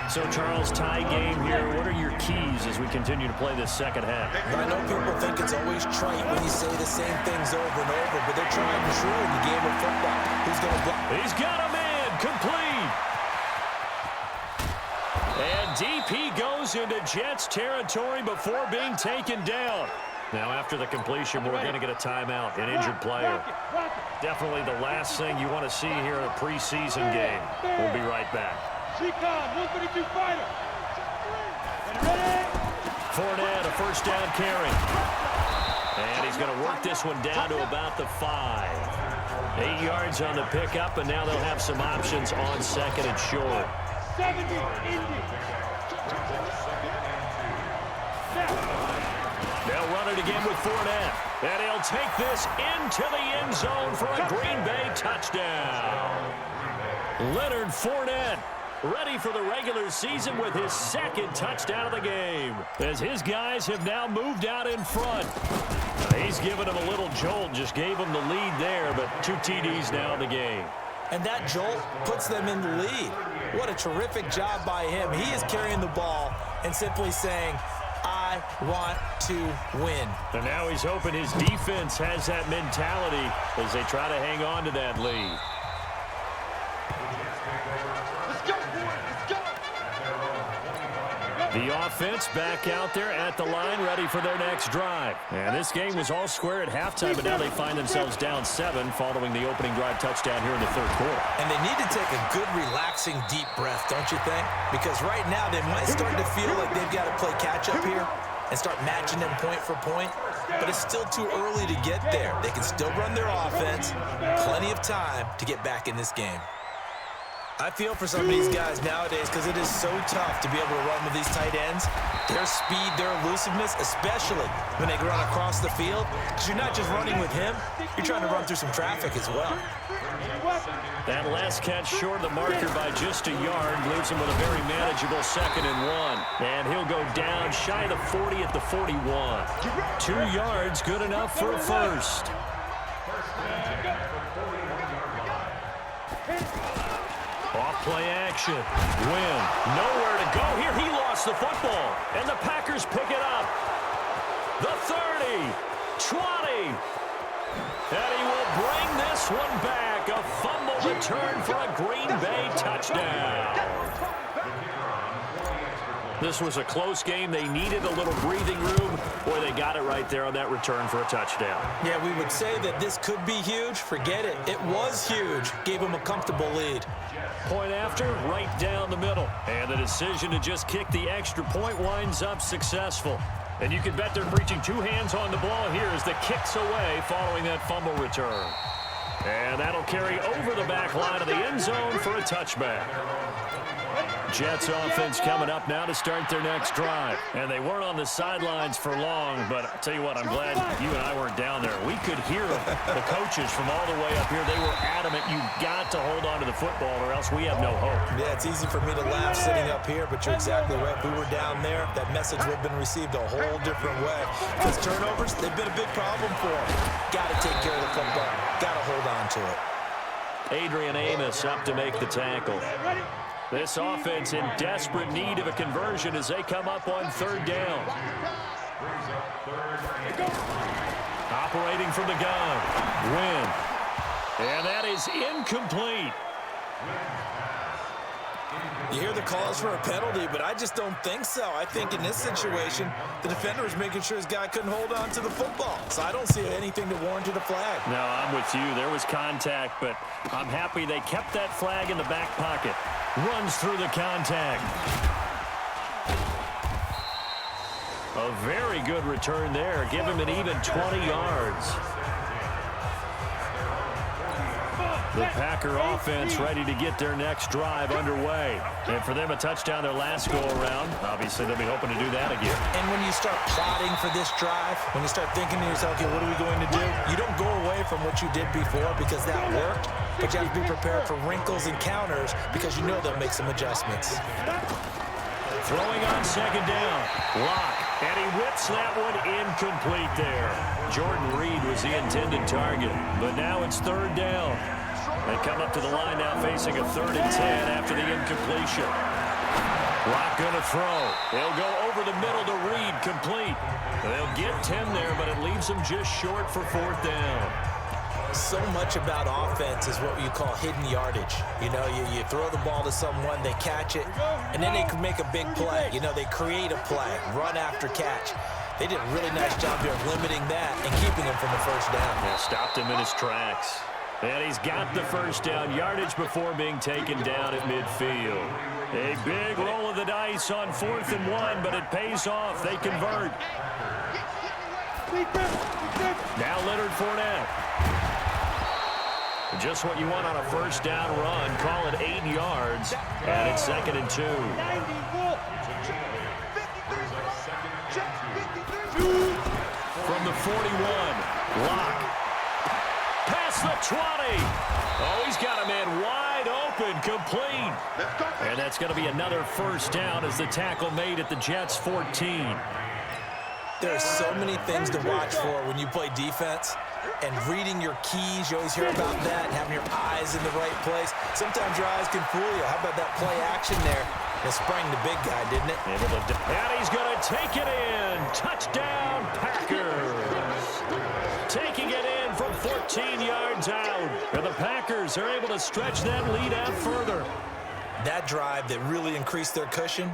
Speaker 2: So, Charles, tie game here. What are your keys as we continue to play this second half?
Speaker 3: I know people think it's always trite when you say the same things over and over, but they're trying to true in the game of football. Who's going to block?
Speaker 2: He's got a man, complete. And DP goes into Jets territory before being taken down. Now, after the completion, we're going to get a timeout, an injured player. Definitely the last thing you want to see here in a preseason game. We'll be right back. Fournette, a first down carry. And he's going to work this one down to about the 5. 8 yards on the pickup, and now they'll have some options on second and short.
Speaker 4: 70, Indy.
Speaker 2: They'll run it again with Fournette. And he'll take this into the end zone for a Green Bay touchdown. Leonard Fournette ready for the regular season with his second touchdown of the game, as his guys have now moved out in front. He's given him a little jolt, just gave him the lead there, but 2 TDs now in the game.
Speaker 3: And that jolt puts them in the lead. What a terrific job by him. He is carrying the ball and simply saying, I want to win.
Speaker 2: And now he's hoping his defense has that mentality as they try to hang on to that lead.
Speaker 4: Let's go, boy. Let's go.
Speaker 2: The offense back out there at the line, ready for their next drive. And this game was all square at halftime, but now they find themselves down 7 following the opening drive touchdown here in the third quarter.
Speaker 3: And they need to take a good, relaxing, deep breath, don't you think? Because right now they might start to feel like they've got to play catch-up here and start matching them point for point. But it's still too early to get there. They can still run their offense. Plenty of time to get back in this game. I feel for some of these guys nowadays because it is so tough to be able to run with these tight ends. Their speed, their elusiveness, especially when they run across the field. Because you're not just running with him, you're trying to run through some traffic as well.
Speaker 2: That last catch short of the marker by just a yard leaves him with a very manageable 2nd and 1. And he'll go down shy of the 40 at the 41. 2 yards, good enough for a first. Off play action. Win. Nowhere to go here. He lost the football. And the Packers pick it up. The 30. 20. And he will bring this one back. A fumble return for a Green Bay touchdown. This was a close game. They needed a little breathing room. Boy, they got it right there on that return for a touchdown.
Speaker 3: Yeah, we would say that this could be huge. Forget it. It was huge. Gave him a comfortable lead.
Speaker 2: Point after, right down the middle. And the decision to just kick the extra point winds up successful. And you can bet they're reaching 2 hands on the ball here as the kick's away following that fumble return. And that'll carry over the back line of the end zone for a touchback. Jets offense coming up now to start their next drive. And they weren't on the sidelines for long, but I'll tell you what, I'm glad you and I weren't down there. We could hear the coaches from all the way up here. They were adamant, you've got to hold on to the football or else we have no hope.
Speaker 3: Yeah, it's easy for me to laugh sitting up here, but you're exactly right. If we were down there, that message would have been received a whole different way. Because turnovers, they've been a big problem for them. Got to take care of the football. Got to hold on to it.
Speaker 2: Adrian Amos up to make the tackle. This offense in desperate need of a conversion as they come up on 3rd down. Operating from the gun. Win. And that is incomplete.
Speaker 3: You hear the calls for a penalty, but I just don't think so. I think in this situation, the defender was making sure his guy couldn't hold on to the football. So I don't see anything to warrant a flag.
Speaker 2: No, I'm with you. There was contact, but I'm happy they kept that flag in the back pocket. Runs through the contact. A very good return there. Give him an even 20 yards. The Packer offense ready to get their next drive underway. And for them, a touchdown their last go-around. Obviously, they'll be hoping to do that again.
Speaker 3: And when you start plotting for this drive, when you start thinking to yourself, okay, what are we going to do? You don't go away from what you did before because that worked, but you have to be prepared for wrinkles and counters because you know they'll make some adjustments.
Speaker 2: Throwing on second down. Lock. And he whips that one incomplete there. Jordan Reed was the intended target, but now it's third down. They come up to the line now facing a 3rd and 10 after the incompletion. Lock going to throw. They'll go over the middle to Reed, complete. They'll get 10 there, but it leaves them just short for 4th down.
Speaker 3: So much about offense is what you call hidden yardage. You know, you throw the ball to someone, they catch it, and then they can make a big play. You know, they create a play, run after catch. They did a really nice job here of limiting that and keeping him from the 1st down.
Speaker 2: Yeah, stopped him in his tracks. And he's got the 1st down, yardage before being taken down at midfield. A big roll of the dice on 4th and 1, but it pays off. They convert. Now Leonard Fournette. Just what you want on a 1st down run. Call it 8 yards, and it's 2nd and 2. From the 41, Lock. Past the 20. Oh, he's got a man wide open, complete. And that's going to be another 1st down as the tackle made at the Jets' 14.
Speaker 3: There are so many things to watch for when you play defense. And reading your keys, you always hear about that, and having your eyes in the right place. Sometimes your eyes can fool you. How about that play action there? It sprang the big guy, didn't it?
Speaker 2: And he's going to take it in. Touchdown, Packers. Taking it in from 14 yards out. And the Packers are able to stretch that lead out further.
Speaker 3: That drive that really increased their cushion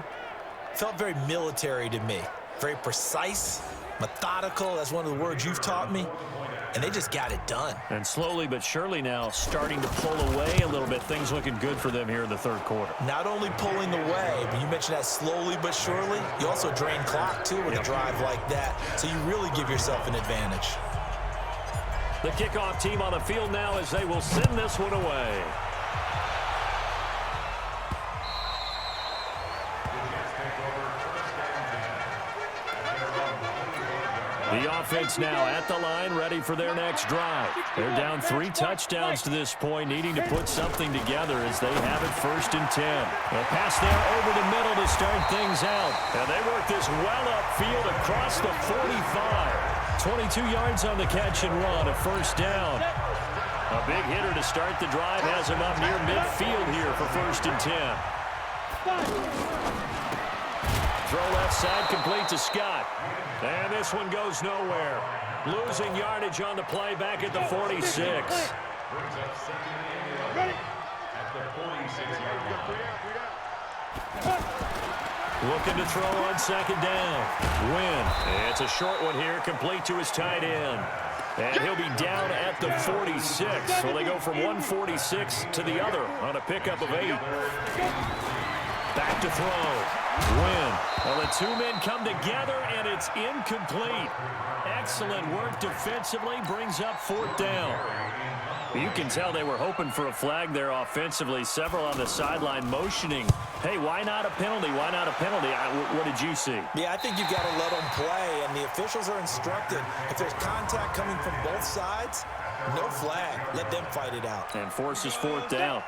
Speaker 3: felt very military to me. Very precise, methodical. That's one of the words you've taught me. And they just got it done.
Speaker 2: And slowly but surely now starting to pull away a little bit. Things looking good for them here in the 3rd quarter.
Speaker 3: Not only pulling away, but you mentioned that slowly but surely. You also drain clock, too, with a drive like that. So you really give yourself an advantage.
Speaker 2: The kickoff team on the field now as they will send this one away. The offense now at the line, ready for their next drive. They're down 3 touchdowns to this point, needing to put something together as they have it 1st and 10. A pass there over the middle to start things out. And they work this well upfield across the 45. 22 yards on the catch and run, a 1st down. A big hitter to start the drive has him up near midfield here for 1st and 10. Throw left side, complete to Scott. And this one goes nowhere. Losing yardage on the play back at the 46. Looking to throw on 2nd down. Win. It's a short one here, complete to his tight end. And he'll be down at the 46. So they go from 146 to the other on a pickup of 8. Back to throw. Win. Well, the 2 men come together, and it's incomplete. Excellent work defensively, brings up 4th down. You can tell they were hoping for a flag there offensively. Several on the sideline motioning. Hey, why not a penalty? Why not a penalty? What did you see?
Speaker 3: Yeah, I think you've got to let them play, and the officials are instructed. If there's contact coming from both sides, no flag. Let them fight it out.
Speaker 2: And forces 4th down.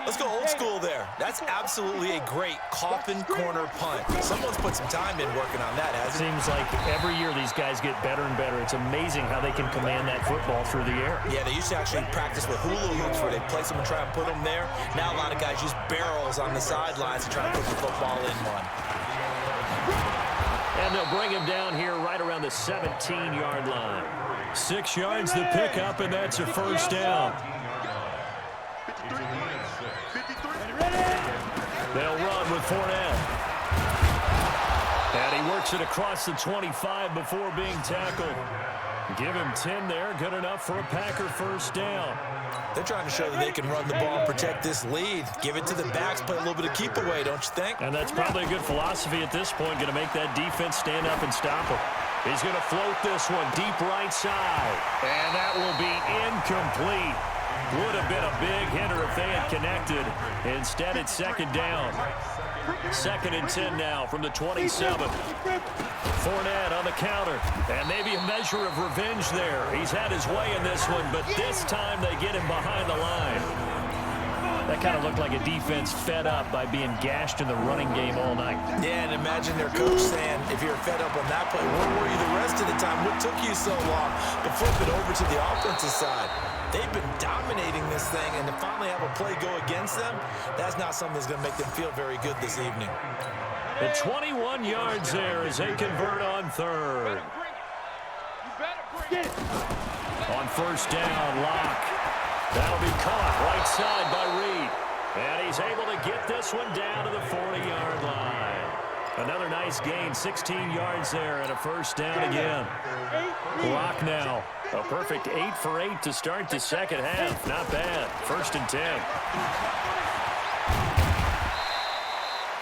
Speaker 3: Let's go old school there. That's absolutely a great coffin corner punt. Someone's put some time in working on that, hasn't it?
Speaker 6: Seems like every year these guys get better and better. It's amazing how they can command that football through the air.
Speaker 3: Yeah, they used to actually practice with hula hoops where they place them and try and put them there. Now a lot of guys use barrels on the sidelines to try and put the football in one.
Speaker 2: And they'll bring him down here right around the the 17-yard line. 6 yards the pickup, and that's a first down. They'll run with Fournette. And he works it across the 25 before being tackled. Give him 10 there. Good enough for a Packer first down.
Speaker 3: They're trying to show that they can run the ball and protect this lead. Give it to the backs, play a little bit of keep away, don't you think?
Speaker 2: And that's probably a good philosophy at this point. Going to make that defense stand up and stop him. He's going to float this one deep right side. And that will be incomplete. Would have been a big hitter if they had connected. Instead, it's second down. 2nd and 10 now from the 27. Fournette on the counter. And maybe a measure of revenge there. He's had his way in this one, but this time they get him behind the line. That kind of looked like a defense fed up by being gashed in the running game all night.
Speaker 3: Yeah, and imagine their coach saying, if you're fed up on that play, where were you the rest of the time? What took you so long to flip it over to the offensive side? They've been dominating this thing, and to finally have a play go against them, that's not something that's going to make them feel very good this evening.
Speaker 2: The 21 yards there as they convert on 3rd. On first down, Locke. That'll be caught right side by Reed. And he's able to get this one down to the 40-yard line. Another nice gain, 16 yards there, and a first down again. Locke now. A perfect 8 for 8 to start the second half. Not bad. 1st and 10.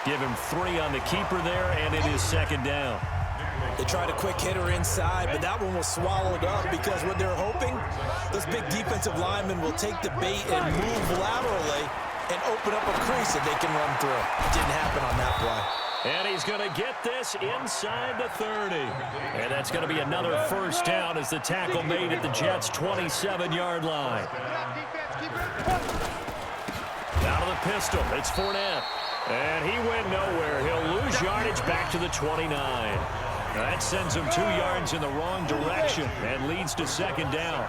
Speaker 2: Give him 3 on the keeper there, and it is second down.
Speaker 3: They tried a quick hitter inside, but that one was swallowed up because what they're hoping, this big defensive lineman will take the bait and move laterally and open up a crease that they can run through. It didn't happen on that play.
Speaker 2: And he's going to get this inside the 30. And that's going to be another first down as the tackle made at the Jets' 27-yard line. Out of the pistol, it's Fournette. And he went nowhere. He'll lose yardage back to the 29. That sends him 2 yards in the wrong direction and leads to second down.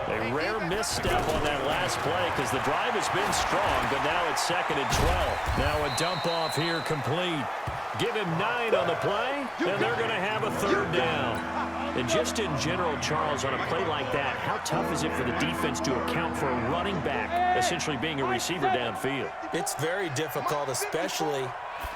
Speaker 2: A rare misstep on that last play because the drive has been strong, but now it's 2nd and 12. Now a dump off here complete. Give him 9 on the play, and they're going to have a third down. And just in general, Charles, on a play like that, how tough is it for the defense to account for a running back essentially being a receiver downfield?
Speaker 3: It's very difficult, especially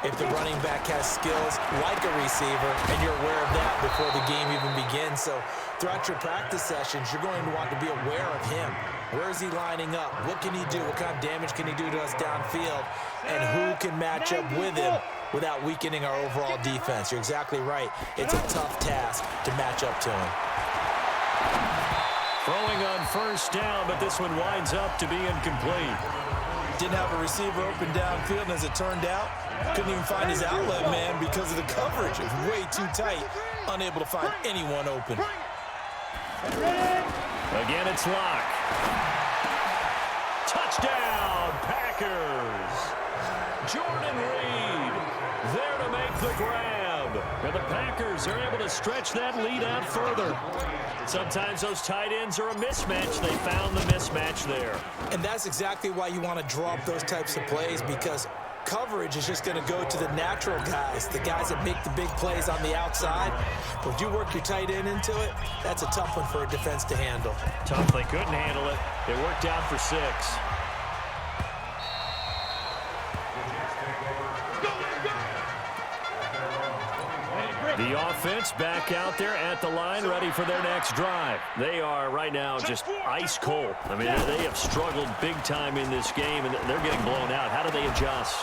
Speaker 3: if the running back has skills like a receiver, and you're aware of that before the game even begins. So throughout your practice sessions, you're going to want to be aware of him. Where is he lining up? What can he do? What kind of damage can he do to us downfield? And who can match up with him without weakening our overall defense? You're exactly right. It's a tough task to match up to him.
Speaker 2: Throwing on first down, but this one winds up to be incomplete.
Speaker 3: Didn't have a receiver open downfield, and as it turned out, couldn't even find his outlet man because of the coverage. It was way too tight, unable to find anyone open.
Speaker 2: Again, it's Locke. Touchdown, Packers. Jordan Reed there to make the grab. And the Packers are able to stretch that lead out further. Sometimes those tight ends are a mismatch. They found the mismatch there.
Speaker 3: And that's exactly why you want to draw up those types of plays, because coverage is just going to go to the natural guys, the guys that make the big plays on the outside. But if you work your tight end into it, that's a tough one for a defense to handle.
Speaker 2: Tough, they couldn't handle it. It worked out for 6. The offense back out there at the line, ready for their next drive. They are right now just ice cold. I mean, they have struggled big time in this game, and they're getting blown out. How do they adjust?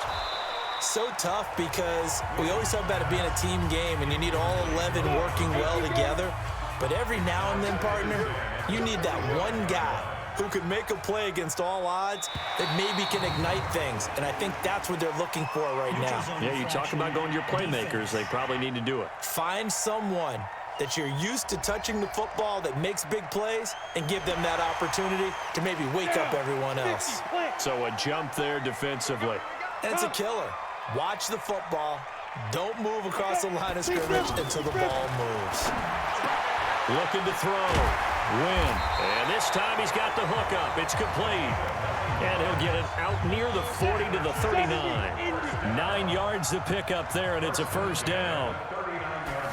Speaker 3: So tough, because we always talk about it being a team game, and you need all 11 working well together. But every now and then, partner, you need that one guy who can make a play against all odds that maybe can ignite things. And I think that's what they're looking for right now.
Speaker 2: Yeah, you talk about going to your playmakers. They probably need to do it.
Speaker 3: Find someone that you're used to touching the football that makes big plays and give them that opportunity to maybe wake up everyone else.
Speaker 2: So a jump there defensively.
Speaker 3: And it's a killer. Watch the football. Don't move across the line of scrimmage until the ball moves.
Speaker 2: Looking to throw. Win. And this time he's got the hook up. It's complete. And he'll get it out near the 40 to the 39. 9 yards to pick up there, and it's a first down.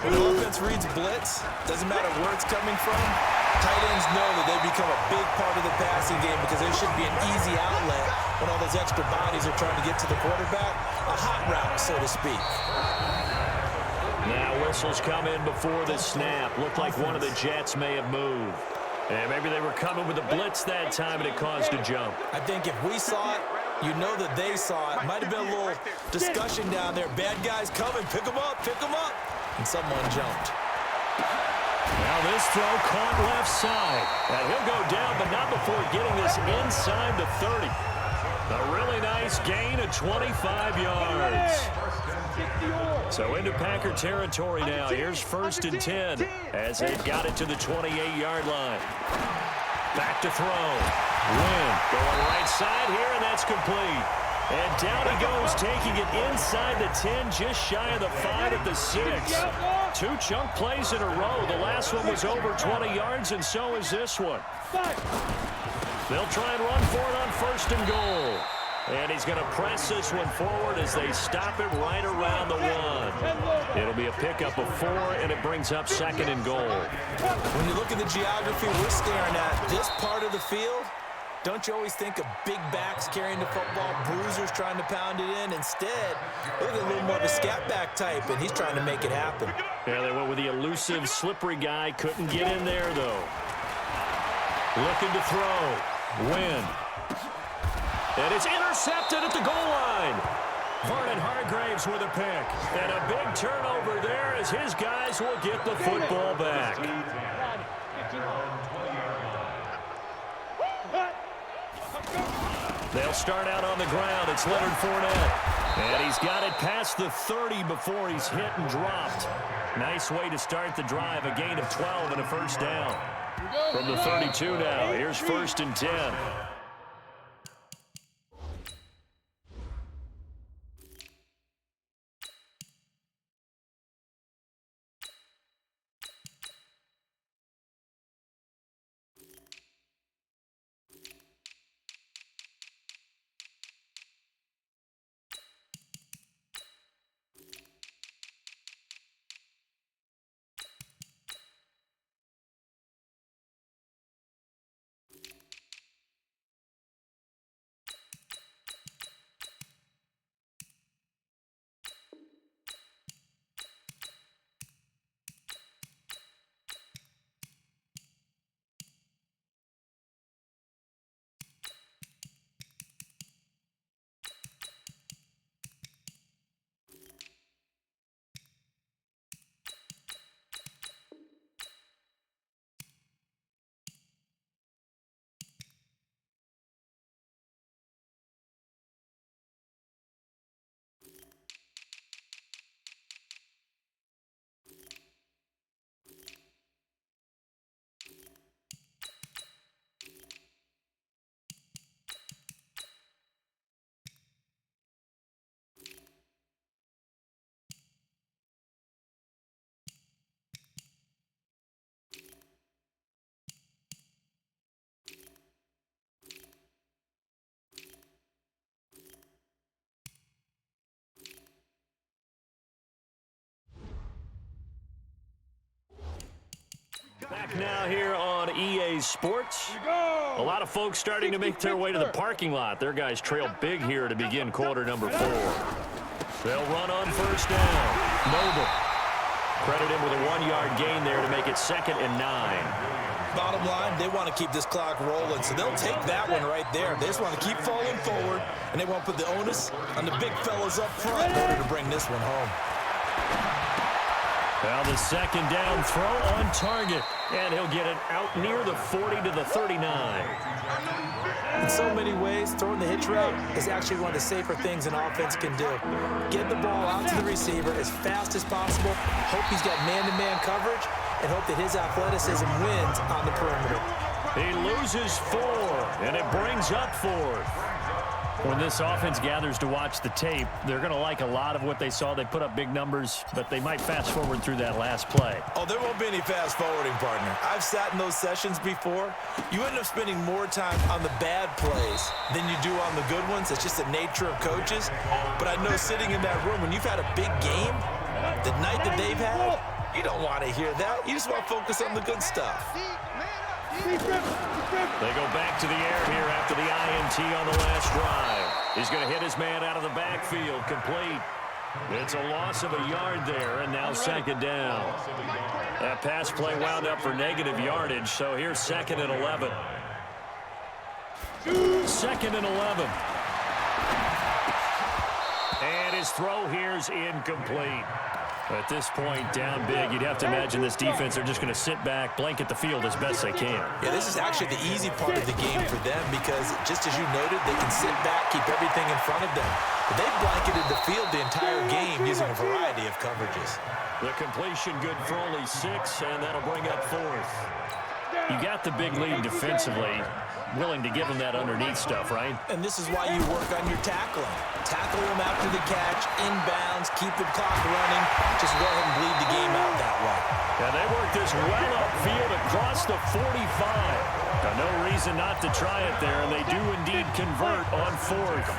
Speaker 3: When the offense reads blitz, doesn't matter where it's coming from, tight ends know that they become a big part of the passing game because there should be an easy outlet when all those extra bodies are trying to get to the quarterback. A hot route, so to speak.
Speaker 2: Now whistles come in before the snap. Looked like one of the Jets may have moved. And maybe they were coming with a blitz that time, and it caused a jump.
Speaker 3: I think if we saw it, you know that they saw it. Might have been a little discussion down there. Bad guys coming. Pick them up. Pick them up. And someone jumped.
Speaker 2: Now this throw caught left side. And he'll go down, but not before getting this inside the 30. A really nice gain of 25 yards. So into Packer territory now. Here's 1st and 10 as they've got it to the 28-yard line. Back to throw. Wynn going right side here, and that's complete. And down he goes, taking it inside the 10, just shy of the 5 at the 6. 2 chunk plays in a row. The last one was over 20 yards, and so is this one. They'll try and run for it on 1st and goal. And he's going to press this one forward as they stop it right around the 1. It'll be a pickup of 4, and it brings up 2nd and goal.
Speaker 3: When you look at the geography we're staring at, this part of the field, don't you always think of big backs carrying the football, bruisers trying to pound it in? Instead, look at a little more of a scat back type, and he's trying to make it happen.
Speaker 2: Yeah, they went with the elusive, slippery guy. Couldn't get in there, though. Looking to throw. Wynn. And it's intercepted at the goal line. Vernon Hargraves with a pick. And a big turnover there as his guys will get the football back. They'll start out on the ground. It's Leonard Fournette. And he's got it past the 30 before he's hit and dropped. Nice way to start the drive. A gain of 12 and a 1st down. From the 32 now. Here's 1st and 10. Back now here on EA Sports. A lot of folks starting to make their way to the parking lot. Their guys trail big here to begin quarter number 4. They'll run on 1st down. Noble. Credit him with a 1-yard gain there to make it 2nd and 9.
Speaker 3: Bottom line, they want to keep this clock rolling, so they'll take that one right there. They just want to keep falling forward, and they want to put the onus on the big fellas up front in order to bring this one home.
Speaker 2: Now the 2nd down throw on target, and he'll get it out near the 40 to the 39.
Speaker 3: In so many ways, throwing the hitch route is actually one of the safer things an offense can do. Get the ball out to the receiver as fast as possible, hope he's got man-to-man coverage, and hope that his athleticism wins on the perimeter.
Speaker 2: He loses 4, and it brings up 4th. When this offense gathers to watch the tape, they're going to like a lot of what they saw. They put up big numbers, but they might fast forward through that last play.
Speaker 3: Oh, there won't be any fast forwarding, partner. I've sat in those sessions before. You end up spending more time on the bad plays than you do on the good ones. It's just the nature of coaches. But I know sitting in that room, when you've had a big game, the night that they've had, You don't want to hear that. You just want to focus on the good stuff.
Speaker 2: They go back to the air here after the INT on the last drive. He's going to hit his man out of the backfield, complete. It's a loss of a yard there, and now second down. That pass play wound up for negative yardage, so here's 2nd and 11. 2nd and 11. And his throw here's incomplete. At this point, down big, you'd have to imagine this defense are just going to sit back, blanket the field as best they can.
Speaker 3: Yeah, this is actually the easy part of the game for them because, just as you noted, they can sit back, keep everything in front of them. But they've blanketed the field the entire game using a variety of coverages.
Speaker 2: The completion good for only 6, and that'll bring up 4th. You got the big lead defensively, willing to give them that underneath stuff, right?
Speaker 3: And this is why you work on your tackling. Tackle them after the catch, inbounds, keep the clock running. Just go ahead and bleed the game out that way.
Speaker 2: And they work this well upfield across the 45. Now, no reason not to try it there, and they do indeed convert on 4th.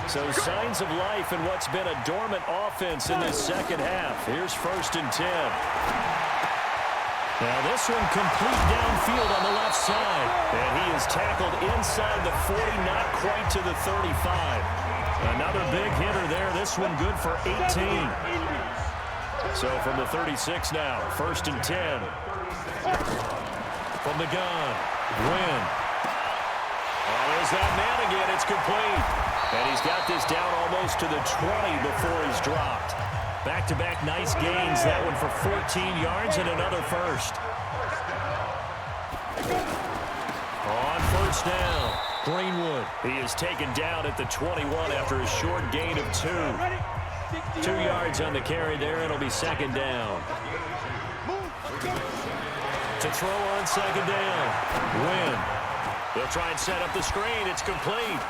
Speaker 2: So signs of life in what's been a dormant offense in this second half. Here's 1st and 10. Now this one complete downfield on the left side. And he is tackled inside the 40, not quite to the 35. Another big hitter there. This one good for 18. So from the 36 now, 1st and 10. From the gun, Wynn. Oh, there's that man again. It's complete. And he's got this down almost to the 20 before he's dropped. Back-to-back nice gains. That one for 14 yards and another first. On 1st down, Greenwood. He is taken down at the 21 after a short gain of 2. 2 yards on the carry there. It'll be 2nd down. To throw on 2nd down. Wynn. They'll try and set up the screen. It's complete.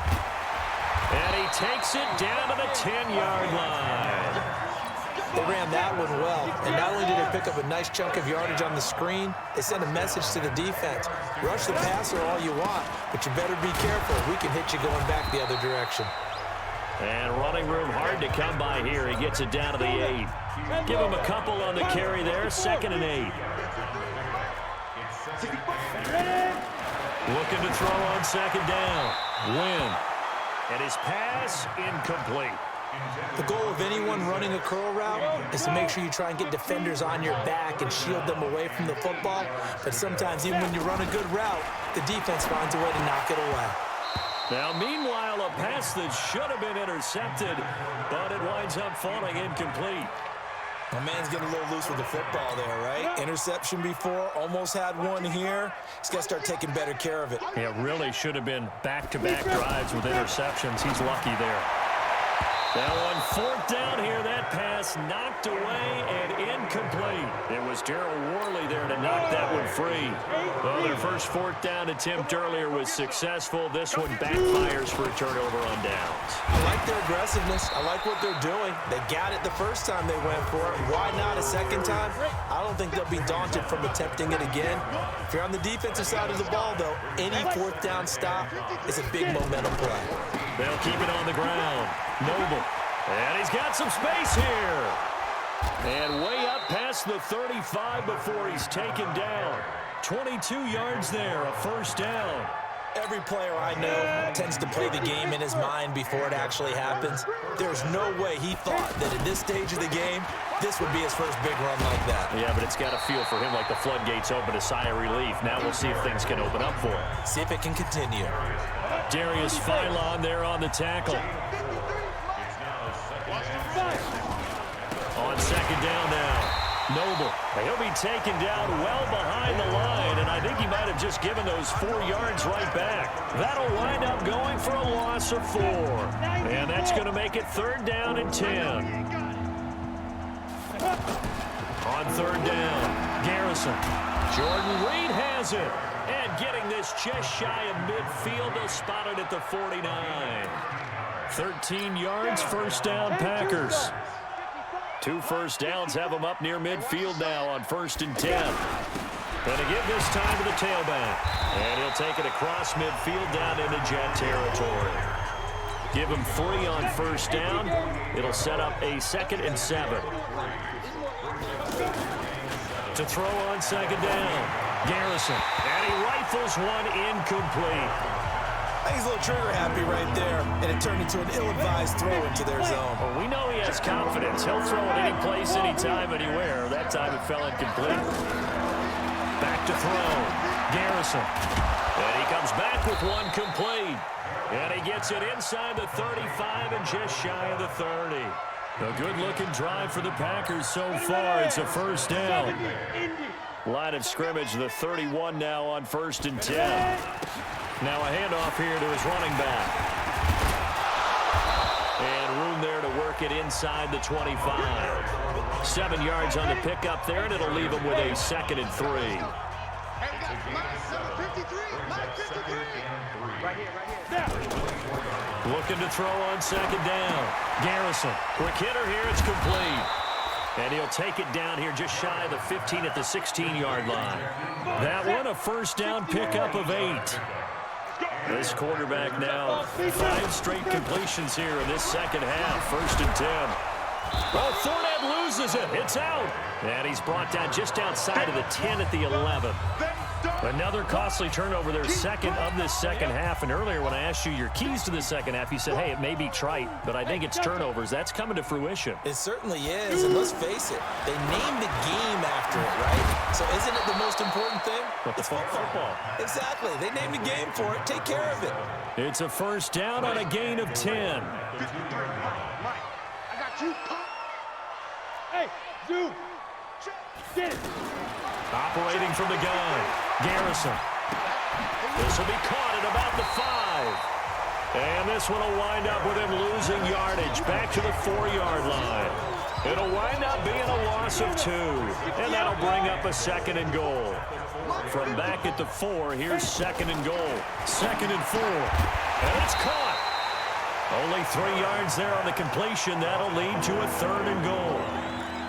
Speaker 2: And he takes it down to the 10-yard line.
Speaker 3: They ran that one well, and not only did they pick up a nice chunk of yardage on the screen, they sent a message to the defense. Rush the passer all you want, but you better be careful. We can hit you going back the other direction.
Speaker 2: And running room hard to come by here. He gets it down to the 8. Give him a couple on the carry there, 2nd and 8. Looking to throw on 2nd down. Wynn. And his pass incomplete.
Speaker 3: The goal of anyone running a curl route is to make sure you try and get defenders on your back and shield them away from the football. But sometimes, even when you run a good route, the defense finds a way to knock it away.
Speaker 2: Now, meanwhile, a pass that should have been intercepted, but it winds up falling incomplete.
Speaker 3: My man's getting a little loose with the football there, right? Interception before, almost had one here. He's got to start taking better care of it.
Speaker 2: Yeah, really should have been back-to-back drives with interceptions. He's lucky there. Now on 4th down here, that pass knocked away and incomplete. It was Darryl Worley there to knock that one free. Well, their first 4th down attempt earlier was successful. This one backfires for a turnover on downs.
Speaker 3: I like their aggressiveness. I like what they're doing. They got it the first time they went for it. Why not a second time? I don't think they'll be daunted from attempting it again. If you're on the defensive side of the ball, though, any 4th down stop is a big momentum play.
Speaker 2: They'll keep it on the ground. Noble. And he's got some space here. And way up past the 35 before he's taken down. 22 yards there, a 1st down.
Speaker 3: Every player I know tends to play the game in his mind before it actually happens. There's no way he thought that at this stage of the game, this would be his first big run like that.
Speaker 2: Yeah, but it's got to feel for him like the floodgates open, a sigh of relief. Now we'll see if things can open up for him.
Speaker 3: See if it can continue.
Speaker 2: Darius Philon there on the tackle. On 2nd down now. Noble. He'll be taken down well behind the line, and I think he might have just given those 4 yards right back. That'll wind up going for a loss of 4. And that's going to make it 3rd down and 10. On 3rd down, Garrison. Jordan Reed has it. And getting this just shy of midfield, they'll spot it at the 49. 13 yards, 1st down, Packers. 2 first downs have them up near midfield now on 1st and 10. Going to give this time to the tailback. And he'll take it across midfield down into Jet territory. Give him 3 on 1st down. It'll set up a 2nd and 7. To throw on second down. Garrison. And he rifles one incomplete.
Speaker 3: I think he's a little trigger happy right there, and it turned into an ill-advised throw into their zone.
Speaker 2: Well, we know he has confidence. He'll throw it any place, anytime, anywhere. That time it fell incomplete. Back to throw. Garrison. And he comes back with one complete. And he gets it inside the 35 and just shy of the 30. A good-looking drive for the Packers so far. It's a first down. Line of scrimmage, the 31 now on 1st and 10. Now a handoff here to his running back. And room there to work it inside the 25. 7 yards on the pickup there, and it'll leave him with a 2nd and 3.
Speaker 4: Hey, we got my 53. Right here.
Speaker 2: Looking to throw on second down. Garrison. Quick hitter here. It's complete. And he'll take it down here just shy of the 15 at the 16-yard line. That one a first down pickup of 8. This quarterback now 5 straight completions here in this second half. 1st and 10. Oh, Fournette loses it. It's out. And he's brought down just outside of the 10 at the 11. Another costly turnover there, 2nd of this second half. And earlier when I asked you your keys to the second half, you said, hey, it may be trite, but I think it's turnovers. That's coming to fruition.
Speaker 3: It certainly is, and let's face it, they named the game after it, right? So isn't it the most important thing?
Speaker 2: It's football.
Speaker 3: Exactly. They named the game for it. Take care of it.
Speaker 2: It's a first down on a gain of 10.
Speaker 4: Mike, I got you. Hey, Zoo. Get it.
Speaker 2: Operating from the gun, Garrison. This will be caught at about the 5. And this one will wind up with him losing yardage back to the 4-yard line. It'll wind up being a loss of 2. And that'll bring up a 2nd and goal. From back at the 4, here's 2nd and goal. 2nd and 4. And it's caught. Only 3 yards there on the completion. That'll lead to a 3rd and goal.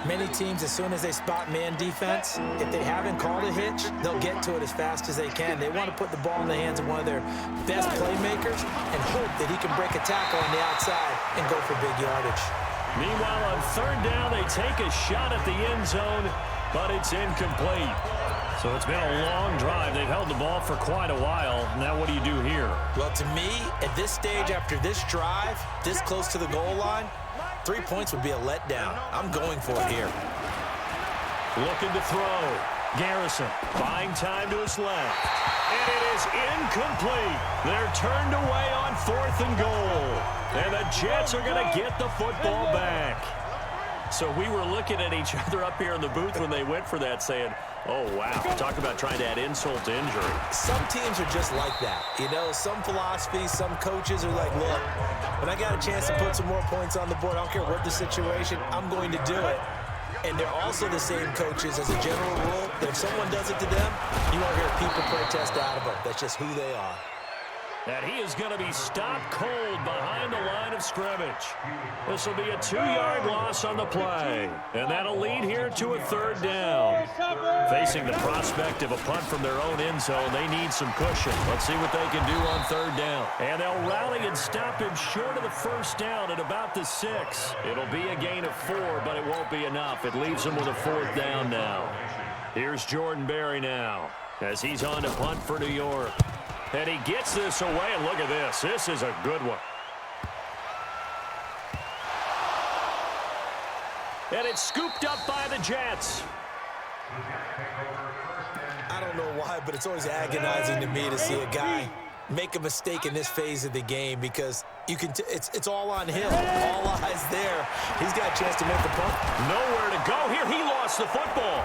Speaker 3: Many teams, as soon as they spot man defense, if they haven't called a hitch, they'll get to it as fast as they can. They want to put the ball in the hands of one of their best playmakers and hope that he can break a tackle on the outside and go for big yardage.
Speaker 2: Meanwhile, on 3rd down, they take a shot at the end zone, but it's incomplete. So it's been a long drive. They've held the ball for quite a while. Now what do you do here?
Speaker 3: Well, to me, at this stage, after this drive, this close to the goal line, 3 points would be a letdown. I'm going for it here.
Speaker 2: Looking to throw. Garrison buying time to his left. And it is incomplete. They're turned away on 4th and goal. And the Jets are going to get the football back. So we were looking at each other up here in the booth when they went for that saying, oh, wow, talk about trying to add insult to injury.
Speaker 3: Some teams are just like that. You know, some philosophies, some coaches are like, look, when I got a chance to put some more points on the board, I don't care what the situation, I'm going to do it. And they're also the same coaches as a general rule. That if someone does it to them, you won't hear people protest out of them. That's just who they are.
Speaker 2: And he is going to be stopped cold behind the line of scrimmage. This will be a 2-yard loss on the play. And that'll lead here to a 3rd down. Facing the prospect of a punt from their own end zone, they need some cushion. Let's see what they can do on 3rd down. And they'll rally and stop him short of the 1st down at about the 6. It'll be a gain of 4, but it won't be enough. It leaves him with a 4th down now. Here's Jordan Berry now as he's on to punt for New York. And he gets this away, and look at this. This is a good one. And it's scooped up by the Jets.
Speaker 3: I don't know why, but it's always agonizing to me to see a guy make a mistake in this phase of the game because you can. It's all on him. All eyes there. He's got a chance to make the punt.
Speaker 2: Nowhere to go here. He lost the football.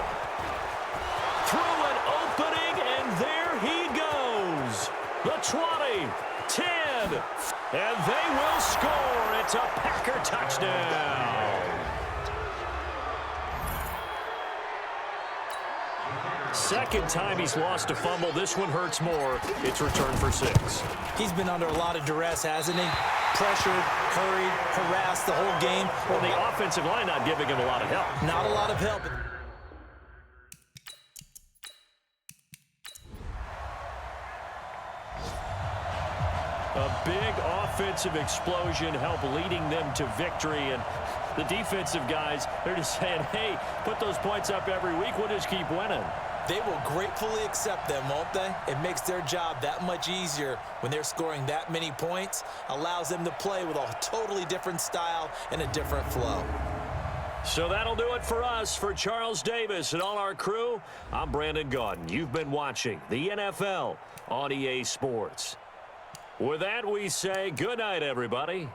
Speaker 2: Through an opening, and there he goes. The 20, 10, and they will score. It's a Packer touchdown. Second time he's lost a fumble. This one hurts more. It's returned for 6.
Speaker 3: He's been under a lot of duress, hasn't he? Pressured, hurried, harassed the whole game.
Speaker 2: Well, the offensive line not giving him a lot of help.
Speaker 3: Not a lot of help.
Speaker 2: A big offensive explosion helped leading them to victory. And the defensive guys, they're just saying, hey, put those points up every week. We'll just keep winning.
Speaker 3: They will gratefully accept them, won't they? It makes their job that much easier when they're scoring that many points. Allows them to play with a totally different style and a different flow.
Speaker 2: So that'll do it for us. For Charles Davis and all our crew, I'm Brandon Gaudin. You've been watching the NFL on EA Sports. With that, we say good night, everybody.